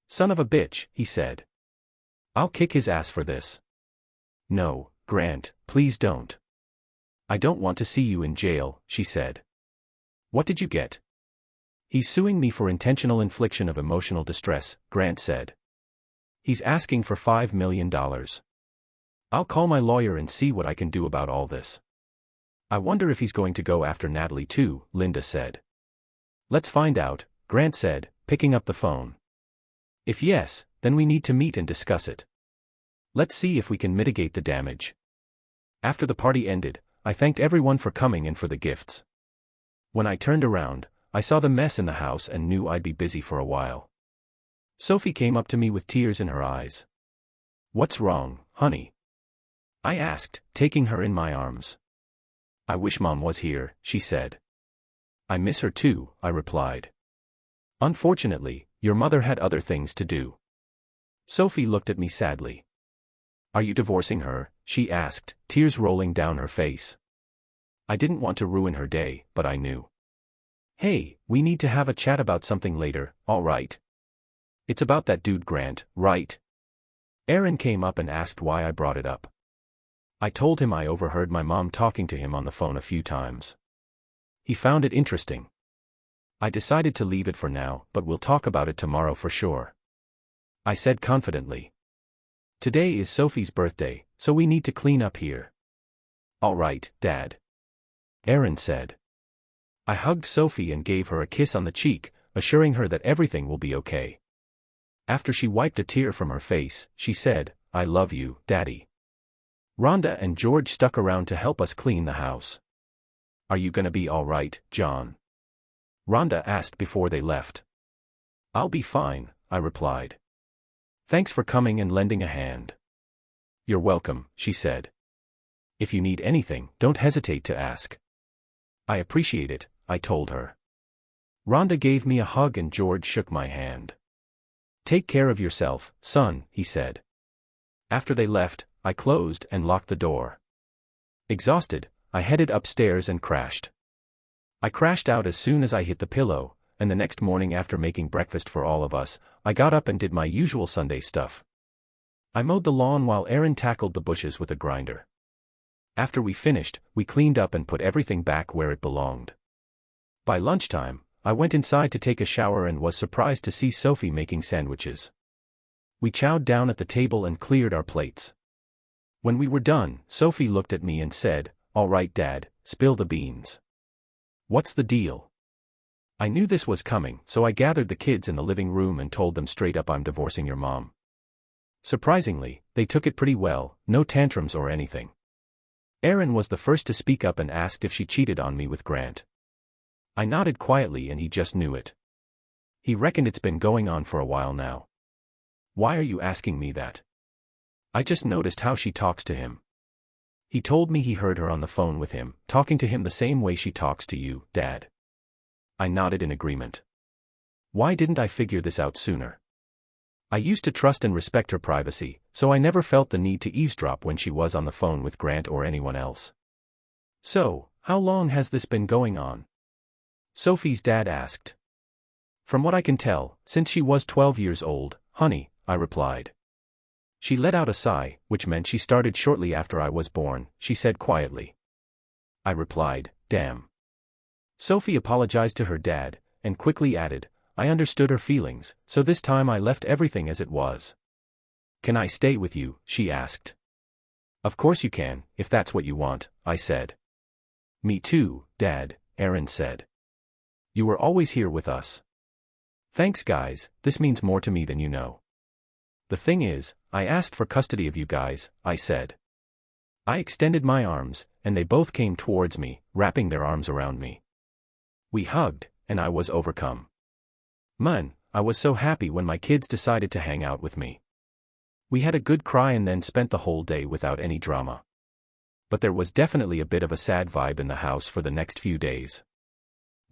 Son of a bitch," he said. "I'll kick his ass for this." "No, Grant, please don't. I don't want to see you in jail," she said. "What did you get?" "He's suing me for intentional infliction of emotional distress," Grant said. "He's asking for $5 million. I'll call my lawyer and see what I can do about all this." "I wonder if he's going to go after Natalie too," Linda said. Let's find out, Grant said, picking up the phone. If yes, then we need to meet and discuss it. Let's see if we can mitigate the damage. After the party ended, I thanked everyone for coming and for the gifts. When I turned around, I saw the mess in the house and knew I'd be busy for a while. Sophie came up to me with tears in her eyes. "What's wrong, honey?" I asked, taking her in my arms. "I wish Mom was here," she said. "I miss her too," I replied. "Unfortunately, your mother had other things to do." Sophie looked at me sadly. "Are you divorcing her?" she asked, tears rolling down her face. I didn't want to ruin her day, but I knew. "Hey, we need to have a chat about something later, all right?" "It's about that dude Grant, right?" Aaron came up and asked why I brought it up. I told him I overheard my mom talking to him on the phone a few times. He found it interesting. "I decided to leave it for now, but we'll talk about it tomorrow for sure," I said confidently. "Today is Sophie's birthday, so we need to clean up here." "All right, Dad," Aaron said. I hugged Sophie and gave her a kiss on the cheek, assuring her that everything will be okay. After she wiped a tear from her face, she said, "I love you, Daddy." Rhonda and George stuck around to help us clean the house. "Are you gonna be all right, John?" Rhonda asked before they left. "I'll be fine," I replied. "Thanks for coming and lending a hand." "You're welcome," she said. "If you need anything, don't hesitate to ask." "I appreciate it," I told her. Rhonda gave me a hug and George shook my hand. "Take care of yourself, son," he said. After they left, I closed and locked the door. Exhausted, I headed upstairs and crashed. I crashed out as soon as I hit the pillow, and the next morning after making breakfast for all of us, I got up and did my usual Sunday stuff. I mowed the lawn while Aaron tackled the bushes with a grinder. After we finished, we cleaned up and put everything back where it belonged. By lunchtime, I went inside to take a shower and was surprised to see Sophie making sandwiches. We chowed down at the table and cleared our plates. When we were done, Sophie looked at me and said, "All right, Dad, spill the beans. What's the deal?" I knew this was coming, so I gathered the kids in the living room and told them straight up I'm divorcing your mom. Surprisingly, they took it pretty well, no tantrums or anything. Aaron was the first to speak up and asked if she cheated on me with Grant. I nodded quietly and he just knew it. He reckoned it's been going on for a while now. "Why are you asking me that?" "I just noticed how she talks to him." He told me he heard her on the phone with him, talking to him the same way she talks to you, Dad. I nodded in agreement. Why didn't I figure this out sooner? I used to trust and respect her privacy, so I never felt the need to eavesdrop when she was on the phone with Grant or anyone else. "So, how long has this been going on?" Sophie's dad asked. "From what I can tell, since she was 12 years old, honey," I replied. She let out a sigh, which meant she started shortly after I was born, she said quietly. I replied, "Damn." Sophie apologized to her dad, and quickly added, "I understood her feelings, so this time I left everything as it was." "Can I stay with you?" she asked. "Of course you can, if that's what you want," I said. "Me too, Dad," Aaron said. "You were always here with us." "Thanks guys, this means more to me than you know." "The thing is, I asked for custody of you guys," I said. I extended my arms, and they both came towards me, wrapping their arms around me. We hugged, and I was overcome. Man, I was so happy when my kids decided to hang out with me. We had a good cry and then spent the whole day without any drama. But there was definitely a bit of a sad vibe in the house for the next few days.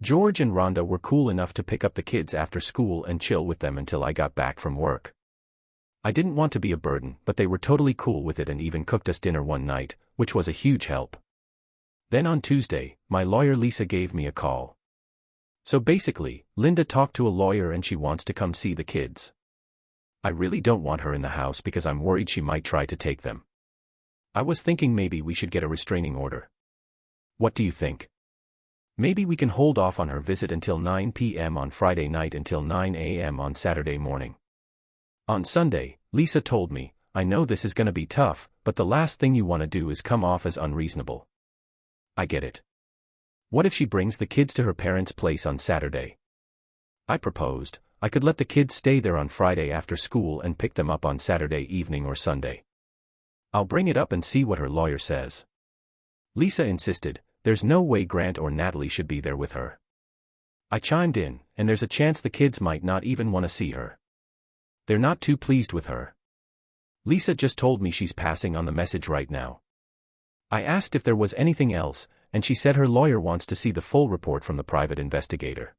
George and Rhonda were cool enough to pick up the kids after school and chill with them until I got back from work. I didn't want to be a burden, but they were totally cool with it and even cooked us dinner one night, which was a huge help. Then on Tuesday, my lawyer Lisa gave me a call. So basically, Linda talked to a lawyer and she wants to come see the kids. I really don't want her in the house because I'm worried she might try to take them. I was thinking maybe we should get a restraining order. What do you think? Maybe we can hold off on her visit until 9 p.m. on Friday night until 9 a.m. on Saturday morning. On Sunday, Lisa told me, "I know this is gonna be tough, but the last thing you want to do is come off as unreasonable." I get it. What if she brings the kids to her parents' place on Saturday? I proposed, I could let the kids stay there on Friday after school and pick them up on Saturday evening or Sunday. I'll bring it up and see what her lawyer says. Lisa insisted, there's no way Grant or Natalie should be there with her. I chimed in, and there's a chance the kids might not even want to see her. They're not too pleased with her. Lisa just told me she's passing on the message right now. I asked if there was anything else, and she said her lawyer wants to see the full report from the private investigator.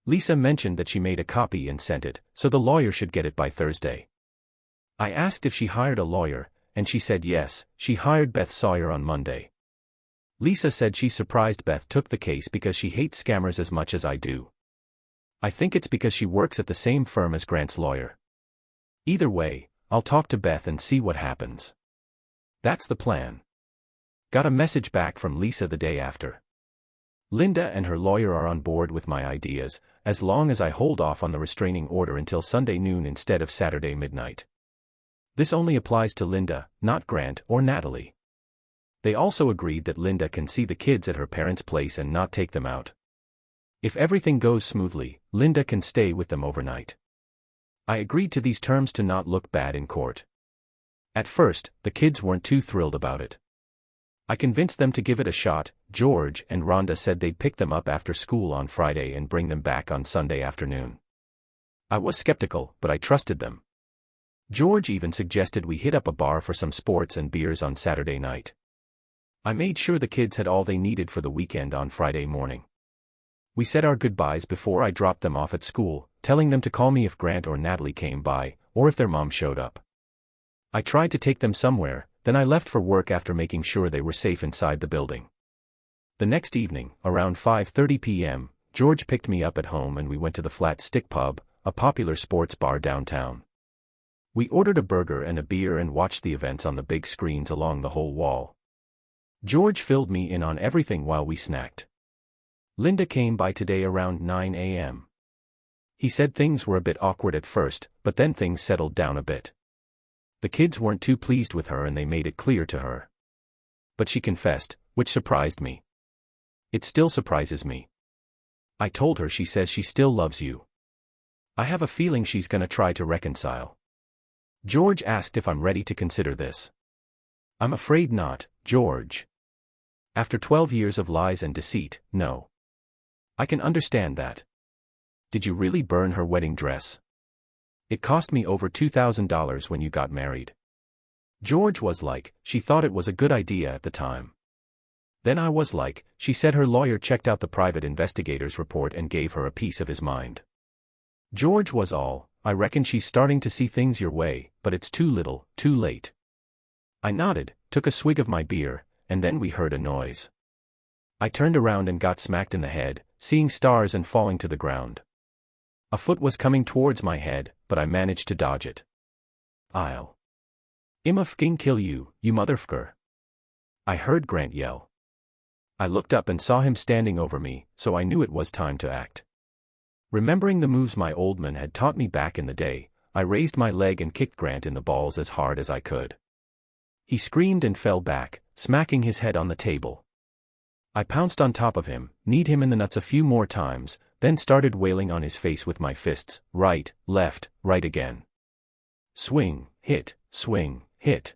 Lisa mentioned that she made a copy and sent it, so the lawyer should get it by Thursday. I asked if she hired a lawyer, and she said yes, she hired Beth Sawyer on Monday. Lisa said she's surprised Beth took the case because she hates scammers as much as I do. I think it's because she works at the same firm as Grant's lawyer. Either way, I'll talk to Beth and see what happens. That's the plan. Got a message back from Lisa the day after. Linda and her lawyer are on board with my ideas, as long as I hold off on the restraining order until Sunday noon instead of Saturday midnight. This only applies to Linda, not Grant or Natalie. They also agreed that Linda can see the kids at her parents' place and not take them out. If everything goes smoothly, Linda can stay with them overnight. I agreed to these terms to not look bad in court. At first, the kids weren't too thrilled about it. I convinced them to give it a shot. George and Rhonda said they'd pick them up after school on Friday and bring them back on Sunday afternoon. I was skeptical, but I trusted them. George even suggested we hit up a bar for some sports and beers on Saturday night. I made sure the kids had all they needed for the weekend on Friday morning. We said our goodbyes before I dropped them off at school, telling them to call me if Grant or Natalie came by, or if their mom showed up. I tried to take them somewhere, then I left for work after making sure they were safe inside the building. The next evening, around 5:30 p.m., George picked me up at home and we went to the Flat Stick Pub, a popular sports bar downtown. We ordered a burger and a beer and watched the events on the big screens along the whole wall. George filled me in on everything while we snacked. Linda came by today around 9 a.m. He said things were a bit awkward at first, but then things settled down a bit. The kids weren't too pleased with her and they made it clear to her. But she confessed, which surprised me. It still surprises me. I told her she says she still loves you. I have a feeling she's gonna try to reconcile. George asked if I'm ready to consider this. I'm afraid not, George. After 12 years of lies and deceit, no. I can understand that. Did you really burn her wedding dress? It cost me over $2,000 when you got married. George was like, she thought it was a good idea at the time. Then I was like, she said her lawyer checked out the private investigator's report and gave her a piece of his mind. George was all, I reckon she's starting to see things your way, but it's too little, too late. I nodded, took a swig of my beer, and then we heard a noise. I turned around and got smacked in the head, seeing stars and falling to the ground. A foot was coming towards my head, but I managed to dodge it. I'll Imma fking kill you, you motherfucker. I heard Grant yell. I looked up and saw him standing over me, so I knew it was time to act. Remembering the moves my old man had taught me back in the day, I raised my leg and kicked Grant in the balls as hard as I could. He screamed and fell back, smacking his head on the table. I pounced on top of him, kneed him in the nuts a few more times, then started wailing on his face with my fists, right, left, right again. Swing, hit, swing, hit.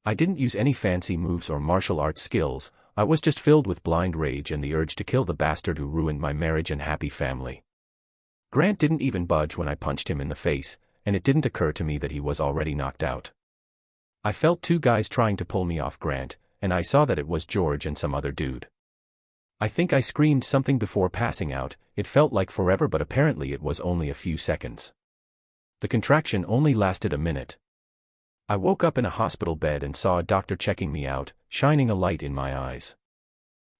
I didn't use any fancy moves or martial arts skills, I was just filled with blind rage and the urge to kill the bastard who ruined my marriage and happy family. Grant didn't even budge when I punched him in the face, and it didn't occur to me that he was already knocked out. I felt two guys trying to pull me off Grant, and I saw that it was George and some other dude. I think I screamed something before passing out, it felt like forever but apparently it was only a few seconds. The contraction only lasted a minute. I woke up in a hospital bed and saw a doctor checking me out, shining a light in my eyes.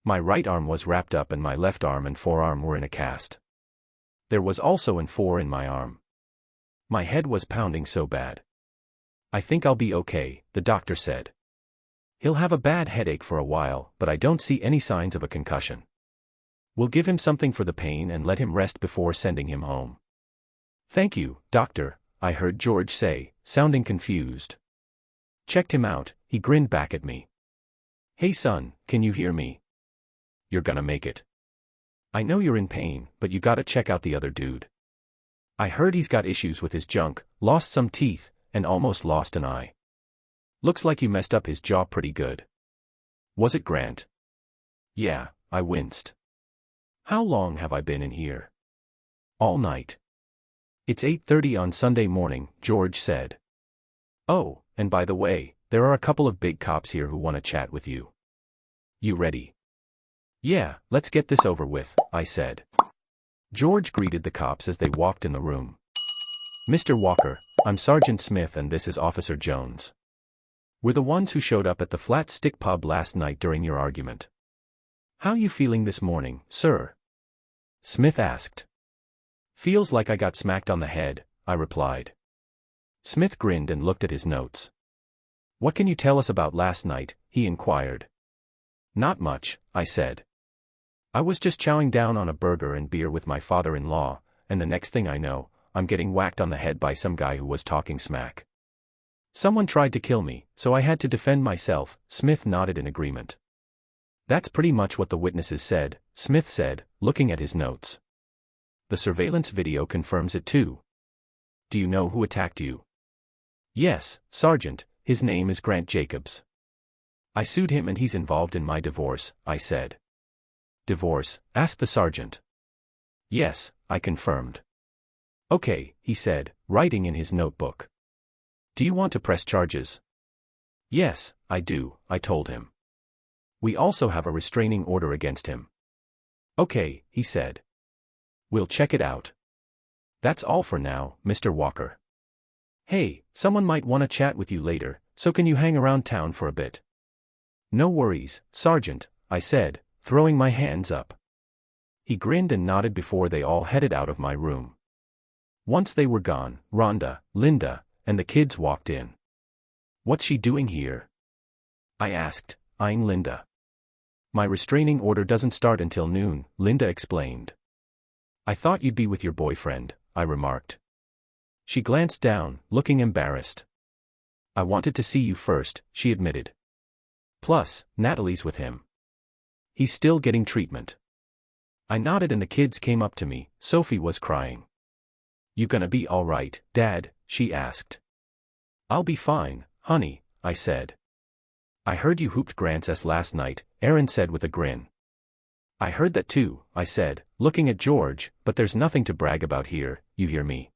My right arm was wrapped up and my left arm and forearm were in a cast. There was also an 4 in my arm. My head was pounding so bad. I think I'll be okay, the doctor said. He'll have a bad headache for a while, but I don't see any signs of a concussion. We'll give him something for the pain and let him rest before sending him home. Thank you, doctor, I heard George say, sounding confused. Checked him out, he grinned back at me. Hey son, can you hear me? You're gonna make it. I know you're in pain, but you gotta check out the other dude. I heard he's got issues with his junk, lost some teeth, and almost lost an eye. Looks like you messed up his jaw pretty good. Was it Grant? Yeah, I winced. How long have I been in here? All night. It's 8:30 on Sunday morning, George said. Oh, and by the way, there are a couple of big cops here who want to chat with you. You ready? Yeah, let's get this over with, I said. George greeted the cops as they walked in the room. Mr. Walker, I'm Sergeant Smith and this is Officer Jones. We're the ones who showed up at the Flat Stick Pub last night during your argument. How you feeling this morning, sir? Smith asked. Feels like I got smacked on the head, I replied. Smith grinned and looked at his notes. What can you tell us about last night, he inquired. Not much, I said. I was just chowing down on a burger and beer with my father-in-law, and the next thing I know, I'm getting whacked on the head by some guy who was talking smack. Someone tried to kill me, so I had to defend myself, Smith nodded in agreement. That's pretty much what the witnesses said, Smith said, looking at his notes. The surveillance video confirms it too. Do you know who attacked you? Yes, Sergeant, his name is Grant Jacobs. I sued him and he's involved in my divorce, I said. Divorce? Asked the sergeant. Yes, I confirmed. Okay, he said, writing in his notebook. Do you want to press charges? Yes, I do, I told him. We also have a restraining order against him. Okay, he said. We'll check it out. That's all for now, Mr. Walker. Hey, someone might want to chat with you later, so can you hang around town for a bit? No worries, Sergeant, I said, throwing my hands up. He grinned and nodded before they all headed out of my room. Once they were gone, Rhonda, Linda, and the kids walked in. What's she doing here? I asked, eyeing Linda. My restraining order doesn't start until noon, Linda explained. I thought you'd be with your boyfriend, I remarked. She glanced down, looking embarrassed. I wanted to see you first, she admitted. Plus, Natalie's with him. He's still getting treatment. I nodded and the kids came up to me. Sophie was crying. You gonna be all right, Dad? She asked. I'll be fine, honey, I said. I heard you hooped Grant's ass last night, Aaron said with a grin. I heard that too, I said, looking at George, but there's nothing to brag about here, you hear me?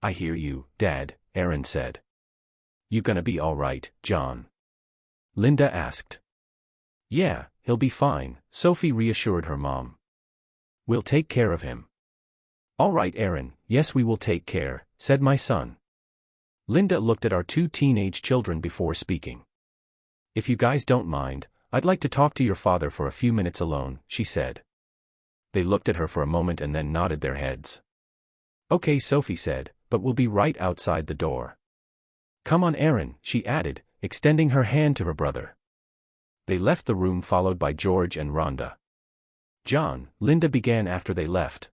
I hear you, Dad, Aaron said. You gonna be all right, John? Linda asked. Yeah, he'll be fine, Sophie reassured her mom. We'll take care of him. All right, Aaron, yes we will take care, said my son. Linda looked at our two teenage children before speaking. If you guys don't mind, I'd like to talk to your father for a few minutes alone, she said. They looked at her for a moment and then nodded their heads. Okay, Sophie said, but we'll be right outside the door. Come on, Aaron, she added, extending her hand to her brother. They left the room followed by George and Rhonda. John, Linda began after they left.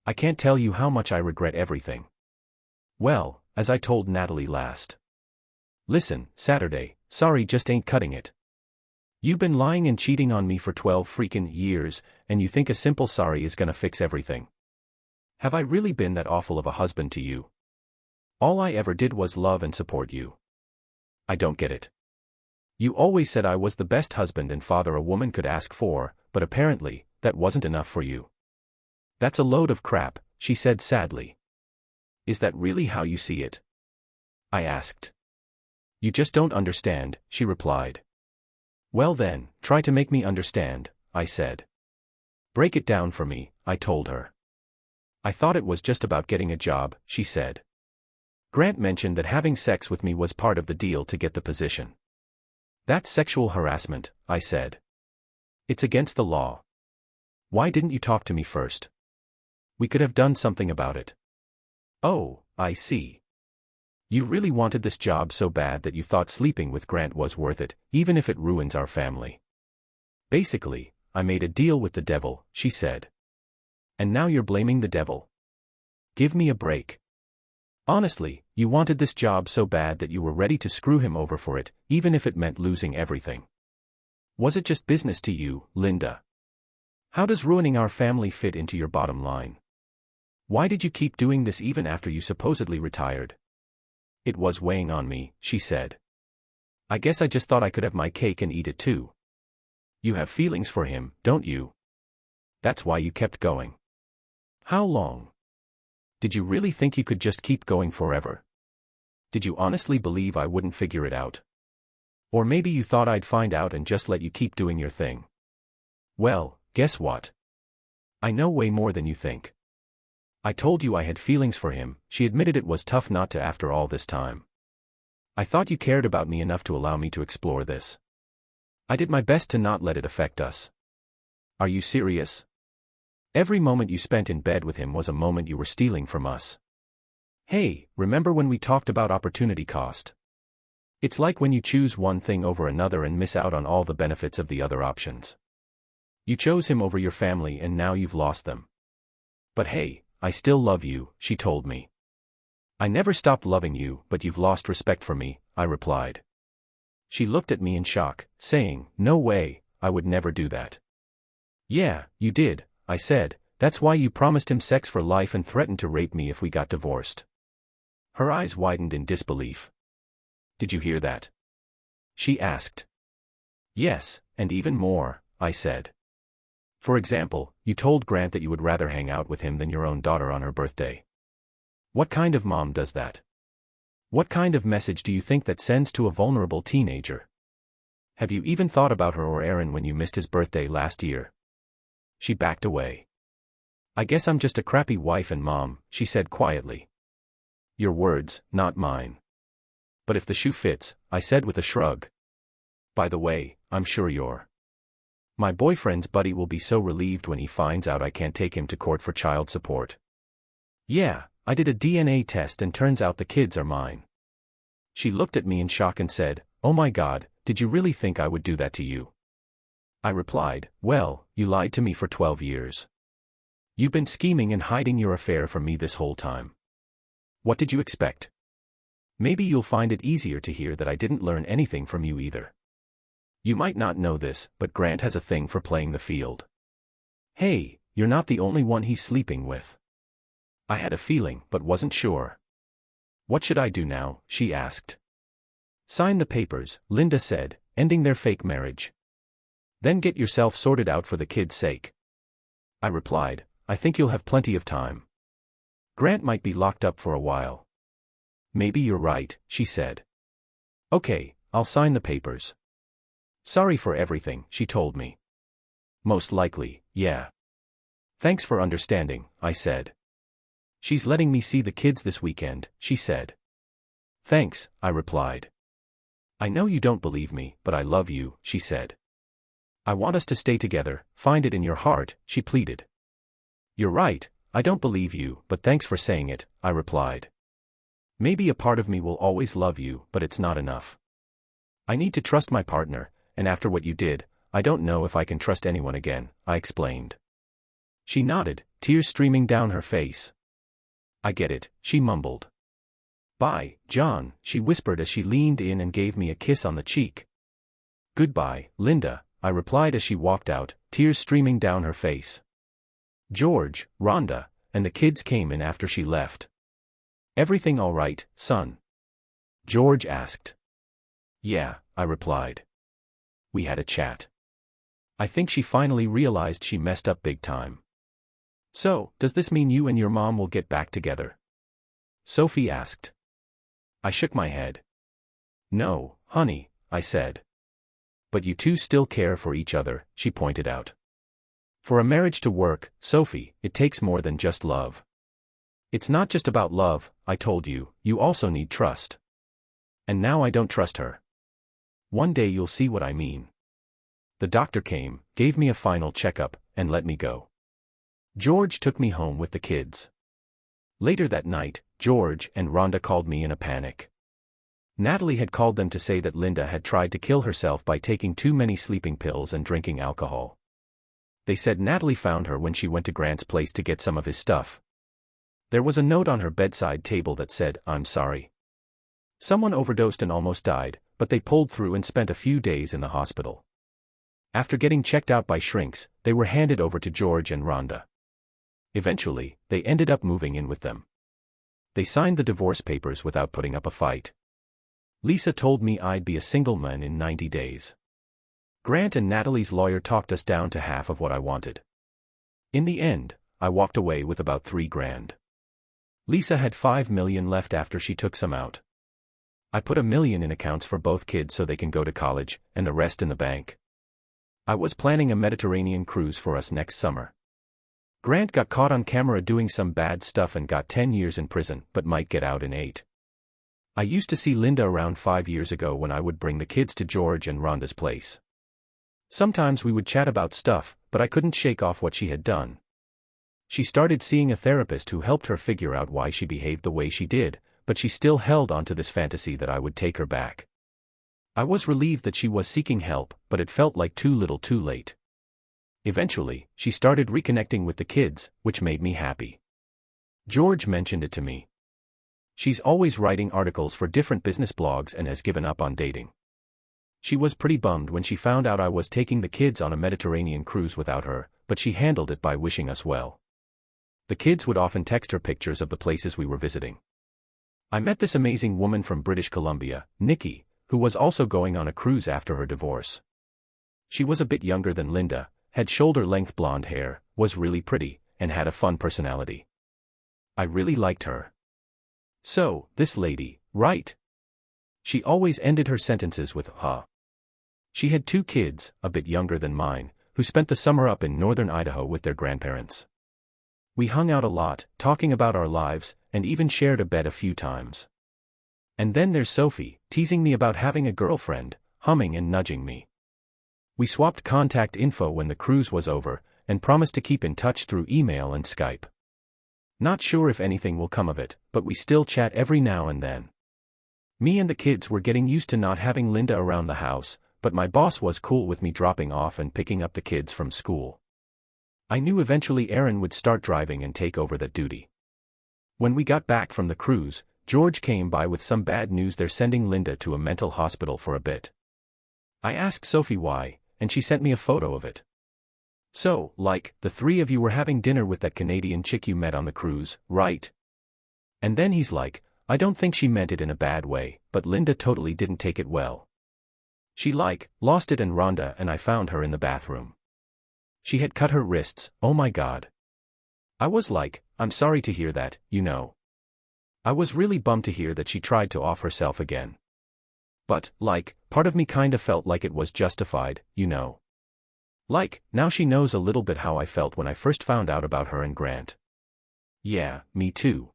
I can't tell you how much I regret everything. Well, as I told Natalie last. Listen, Saturday, sorry just ain't cutting it. You've been lying and cheating on me for 12 freaking years, and you think a simple sorry is gonna fix everything. Have I really been that awful of a husband to you? All I ever did was love and support you. I don't get it. You always said I was the best husband and father a woman could ask for, but apparently, that wasn't enough for you. That's a load of crap, she said sadly. Is that really how you see it? I asked. You just don't understand, she replied. Well then, try to make me understand, I said. Break it down for me, I told her. I thought it was just about getting a job, she said. Grant mentioned that having sex with me was part of the deal to get the position. That's sexual harassment, I said. It's against the law. Why didn't you talk to me first? We could have done something about it. Oh, I see. You really wanted this job so bad that you thought sleeping with Grant was worth it, even if it ruins our family. Basically, I made a deal with the devil, she said. And now you're blaming the devil. Give me a break. Honestly, you wanted this job so bad that you were ready to screw him over for it, even if it meant losing everything. Was it just business to you, Linda? How does ruining our family fit into your bottom line? Why did you keep doing this even after you supposedly retired? It was weighing on me, she said. I guess I just thought I could have my cake and eat it too. You have feelings for him, don't you? That's why you kept going. How long? Did you really think you could just keep going forever? Did you honestly believe I wouldn't figure it out? Or maybe you thought I'd find out and just let you keep doing your thing. Well, guess what? I know way more than you think. I told you I had feelings for him. She admitted it was tough not to after all this time. I thought you cared about me enough to allow me to explore this. I did my best to not let it affect us. Are you serious? Every moment you spent in bed with him was a moment you were stealing from us. Hey, remember when we talked about opportunity cost? It's like when you choose one thing over another and miss out on all the benefits of the other options. You chose him over your family and now you've lost them. But hey, I still love you, she told me. I never stopped loving you, but you've lost respect for me, I replied. She looked at me in shock, saying, no way, I would never do that. Yeah, you did, I said, that's why you promised him sex for life and threatened to rape me if we got divorced. Her eyes widened in disbelief. Did you hear that? She asked. Yes, and even more, I said. For example, you told Grant that you would rather hang out with him than your own daughter on her birthday. What kind of mom does that? What kind of message do you think that sends to a vulnerable teenager? Have you even thought about her or Aaron when you missed his birthday last year? She backed away. I guess I'm just a crappy wife and mom, she said quietly. Your words, not mine. But if the shoe fits, I said with a shrug. By the way, I'm sure my boyfriend's buddy will be so relieved when he finds out I can't take him to court for child support. Yeah, I did a DNA test and turns out the kids are mine. She looked at me in shock and said, oh my God, did you really think I would do that to you? I replied, well, you lied to me for 12 years. You've been scheming and hiding your affair from me this whole time. What did you expect? Maybe you'll find it easier to hear that I didn't learn anything from you either. You might not know this, but Grant has a thing for playing the field. Hey, you're not the only one he's sleeping with. I had a feeling, but wasn't sure. What should I do now? She asked. Sign the papers, Linda said, ending their fake marriage. Then get yourself sorted out for the kids' sake. I replied, I think you'll have plenty of time. Grant might be locked up for a while. Maybe you're right, she said. Okay, I'll sign the papers. Sorry for everything, she told me. Most likely, yeah. Thanks for understanding, I said. She's letting me see the kids this weekend, she said. Thanks, I replied. I know you don't believe me, but I love you, she said. I want us to stay together, find it in your heart, she pleaded. You're right, I don't believe you, but thanks for saying it, I replied. Maybe a part of me will always love you, but it's not enough. I need to trust my partner, and after what you did, I don't know if I can trust anyone again, I explained. She nodded, tears streaming down her face. I get it, she mumbled. Bye, John, she whispered as she leaned in and gave me a kiss on the cheek. Goodbye, Linda, I replied as she walked out, tears streaming down her face. George, Rhonda, and the kids came in after she left. Everything all right, son? George asked. Yeah, I replied. We had a chat. I think she finally realized she messed up big time. So, does this mean you and your mom will get back together? Sophie asked. I shook my head. No, honey, I said. But you two still care for each other, she pointed out. For a marriage to work, Sophie, it takes more than just love. It's not just about love, I told you, you also need trust. And now I don't trust her. One day you'll see what I mean. The doctor came, gave me a final checkup, and let me go. George took me home with the kids. Later that night, George and Rhonda called me in a panic. Natalie had called them to say that Linda had tried to kill herself by taking too many sleeping pills and drinking alcohol. They said Natalie found her when she went to Grant's place to get some of his stuff. There was a note on her bedside table that said, I'm sorry. Someone overdosed and almost died, but they pulled through and spent a few days in the hospital. After getting checked out by shrinks, they were handed over to George and Rhonda. Eventually, they ended up moving in with them. They signed the divorce papers without putting up a fight. Lisa told me I'd be a single man in 90 days. Grant and Natalie's lawyer talked us down to half of what I wanted. In the end, I walked away with about $3,000. Lisa had $5 million left after she took some out. I put $1 million in accounts for both kids so they can go to college, and the rest in the bank. I was planning a Mediterranean cruise for us next summer. Grant got caught on camera doing some bad stuff and got 10 years in prison, but might get out in 8. I used to see Linda around 5 years ago when I would bring the kids to George and Rhonda's place. Sometimes we would chat about stuff, but I couldn't shake off what she had done. She started seeing a therapist who helped her figure out why she behaved the way she did, but she still held on to this fantasy that I would take her back. I was relieved that she was seeking help, but it felt like too little too late. Eventually, she started reconnecting with the kids, which made me happy. George mentioned it to me. She's always writing articles for different business blogs and has given up on dating. She was pretty bummed when she found out I was taking the kids on a Mediterranean cruise without her, but she handled it by wishing us well. The kids would often text her pictures of the places we were visiting. I met this amazing woman from British Columbia, Nikki, who was also going on a cruise after her divorce. She was a bit younger than Linda, had shoulder-length blonde hair, was really pretty, and had a fun personality. I really liked her. So, this lady, right? She always ended her sentences with, huh. She had 2 kids, a bit younger than mine, who spent the summer up in northern Idaho with their grandparents. We hung out a lot, talking about our lives, and even shared a bed a few times. And then there's Sophie, teasing me about having a girlfriend, humming and nudging me. We swapped contact info when the cruise was over, and promised to keep in touch through email and Skype. Not sure if anything will come of it, but we still chat every now and then. Me and the kids were getting used to not having Linda around the house, but my boss was cool with me dropping off and picking up the kids from school. I knew eventually Aaron would start driving and take over that duty. When we got back from the cruise, George came by with some bad news: they're sending Linda to a mental hospital for a bit. I asked Sophie why, and she sent me a photo of it. So, like, the 3 of you were having dinner with that Canadian chick you met on the cruise, right? And then he's like, I don't think she meant it in a bad way, but Linda totally didn't take it well. She lost it, and Rhonda and I found her in the bathroom. She had cut her wrists, oh my god. I was like, I'm sorry to hear that, you know. I was really bummed to hear that she tried to off herself again. But, part of me kinda felt like it was justified, you know. Now she knows a little bit how I felt when I first found out about her and Grant. Yeah, me too.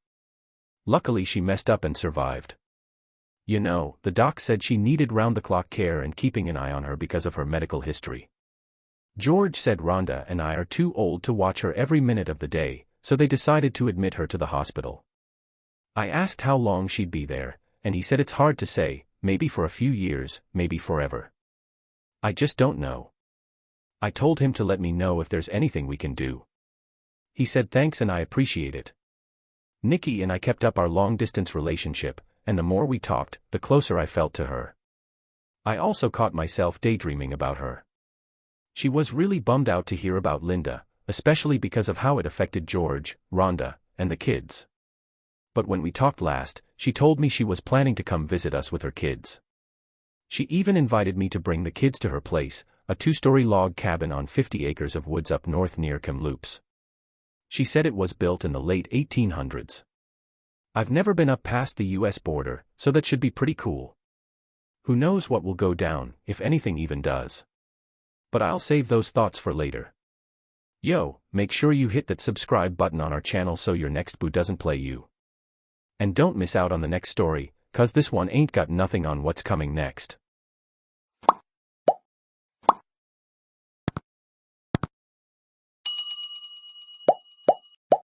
Luckily she messed up and survived. You know, the doc said she needed round-the-clock care and keeping an eye on her because of her medical history. George said Rhonda and I are too old to watch her every minute of the day, so they decided to admit her to the hospital. I asked how long she'd be there, and he said it's hard to say, maybe for a few years, maybe forever. I just don't know. I told him to let me know if there's anything we can do. He said thanks and I appreciate it. Nikki and I kept up our long-distance relationship, and the more we talked, the closer I felt to her. I also caught myself daydreaming about her. She was really bummed out to hear about Linda, especially because of how it affected George, Rhonda, and the kids. But when we talked last, she told me she was planning to come visit us with her kids. She even invited me to bring the kids to her place, a 2-story log cabin on 50 acres of woods up north near Kamloops. She said it was built in the late 1800s. I've never been up past the US border, so that should be pretty cool. Who knows what will go down, if anything even does. But I'll save those thoughts for later. Yo, make sure you hit that subscribe button on our channel so your next boo doesn't play you. And don't miss out on the next story, cause this one ain't got nothing on what's coming next.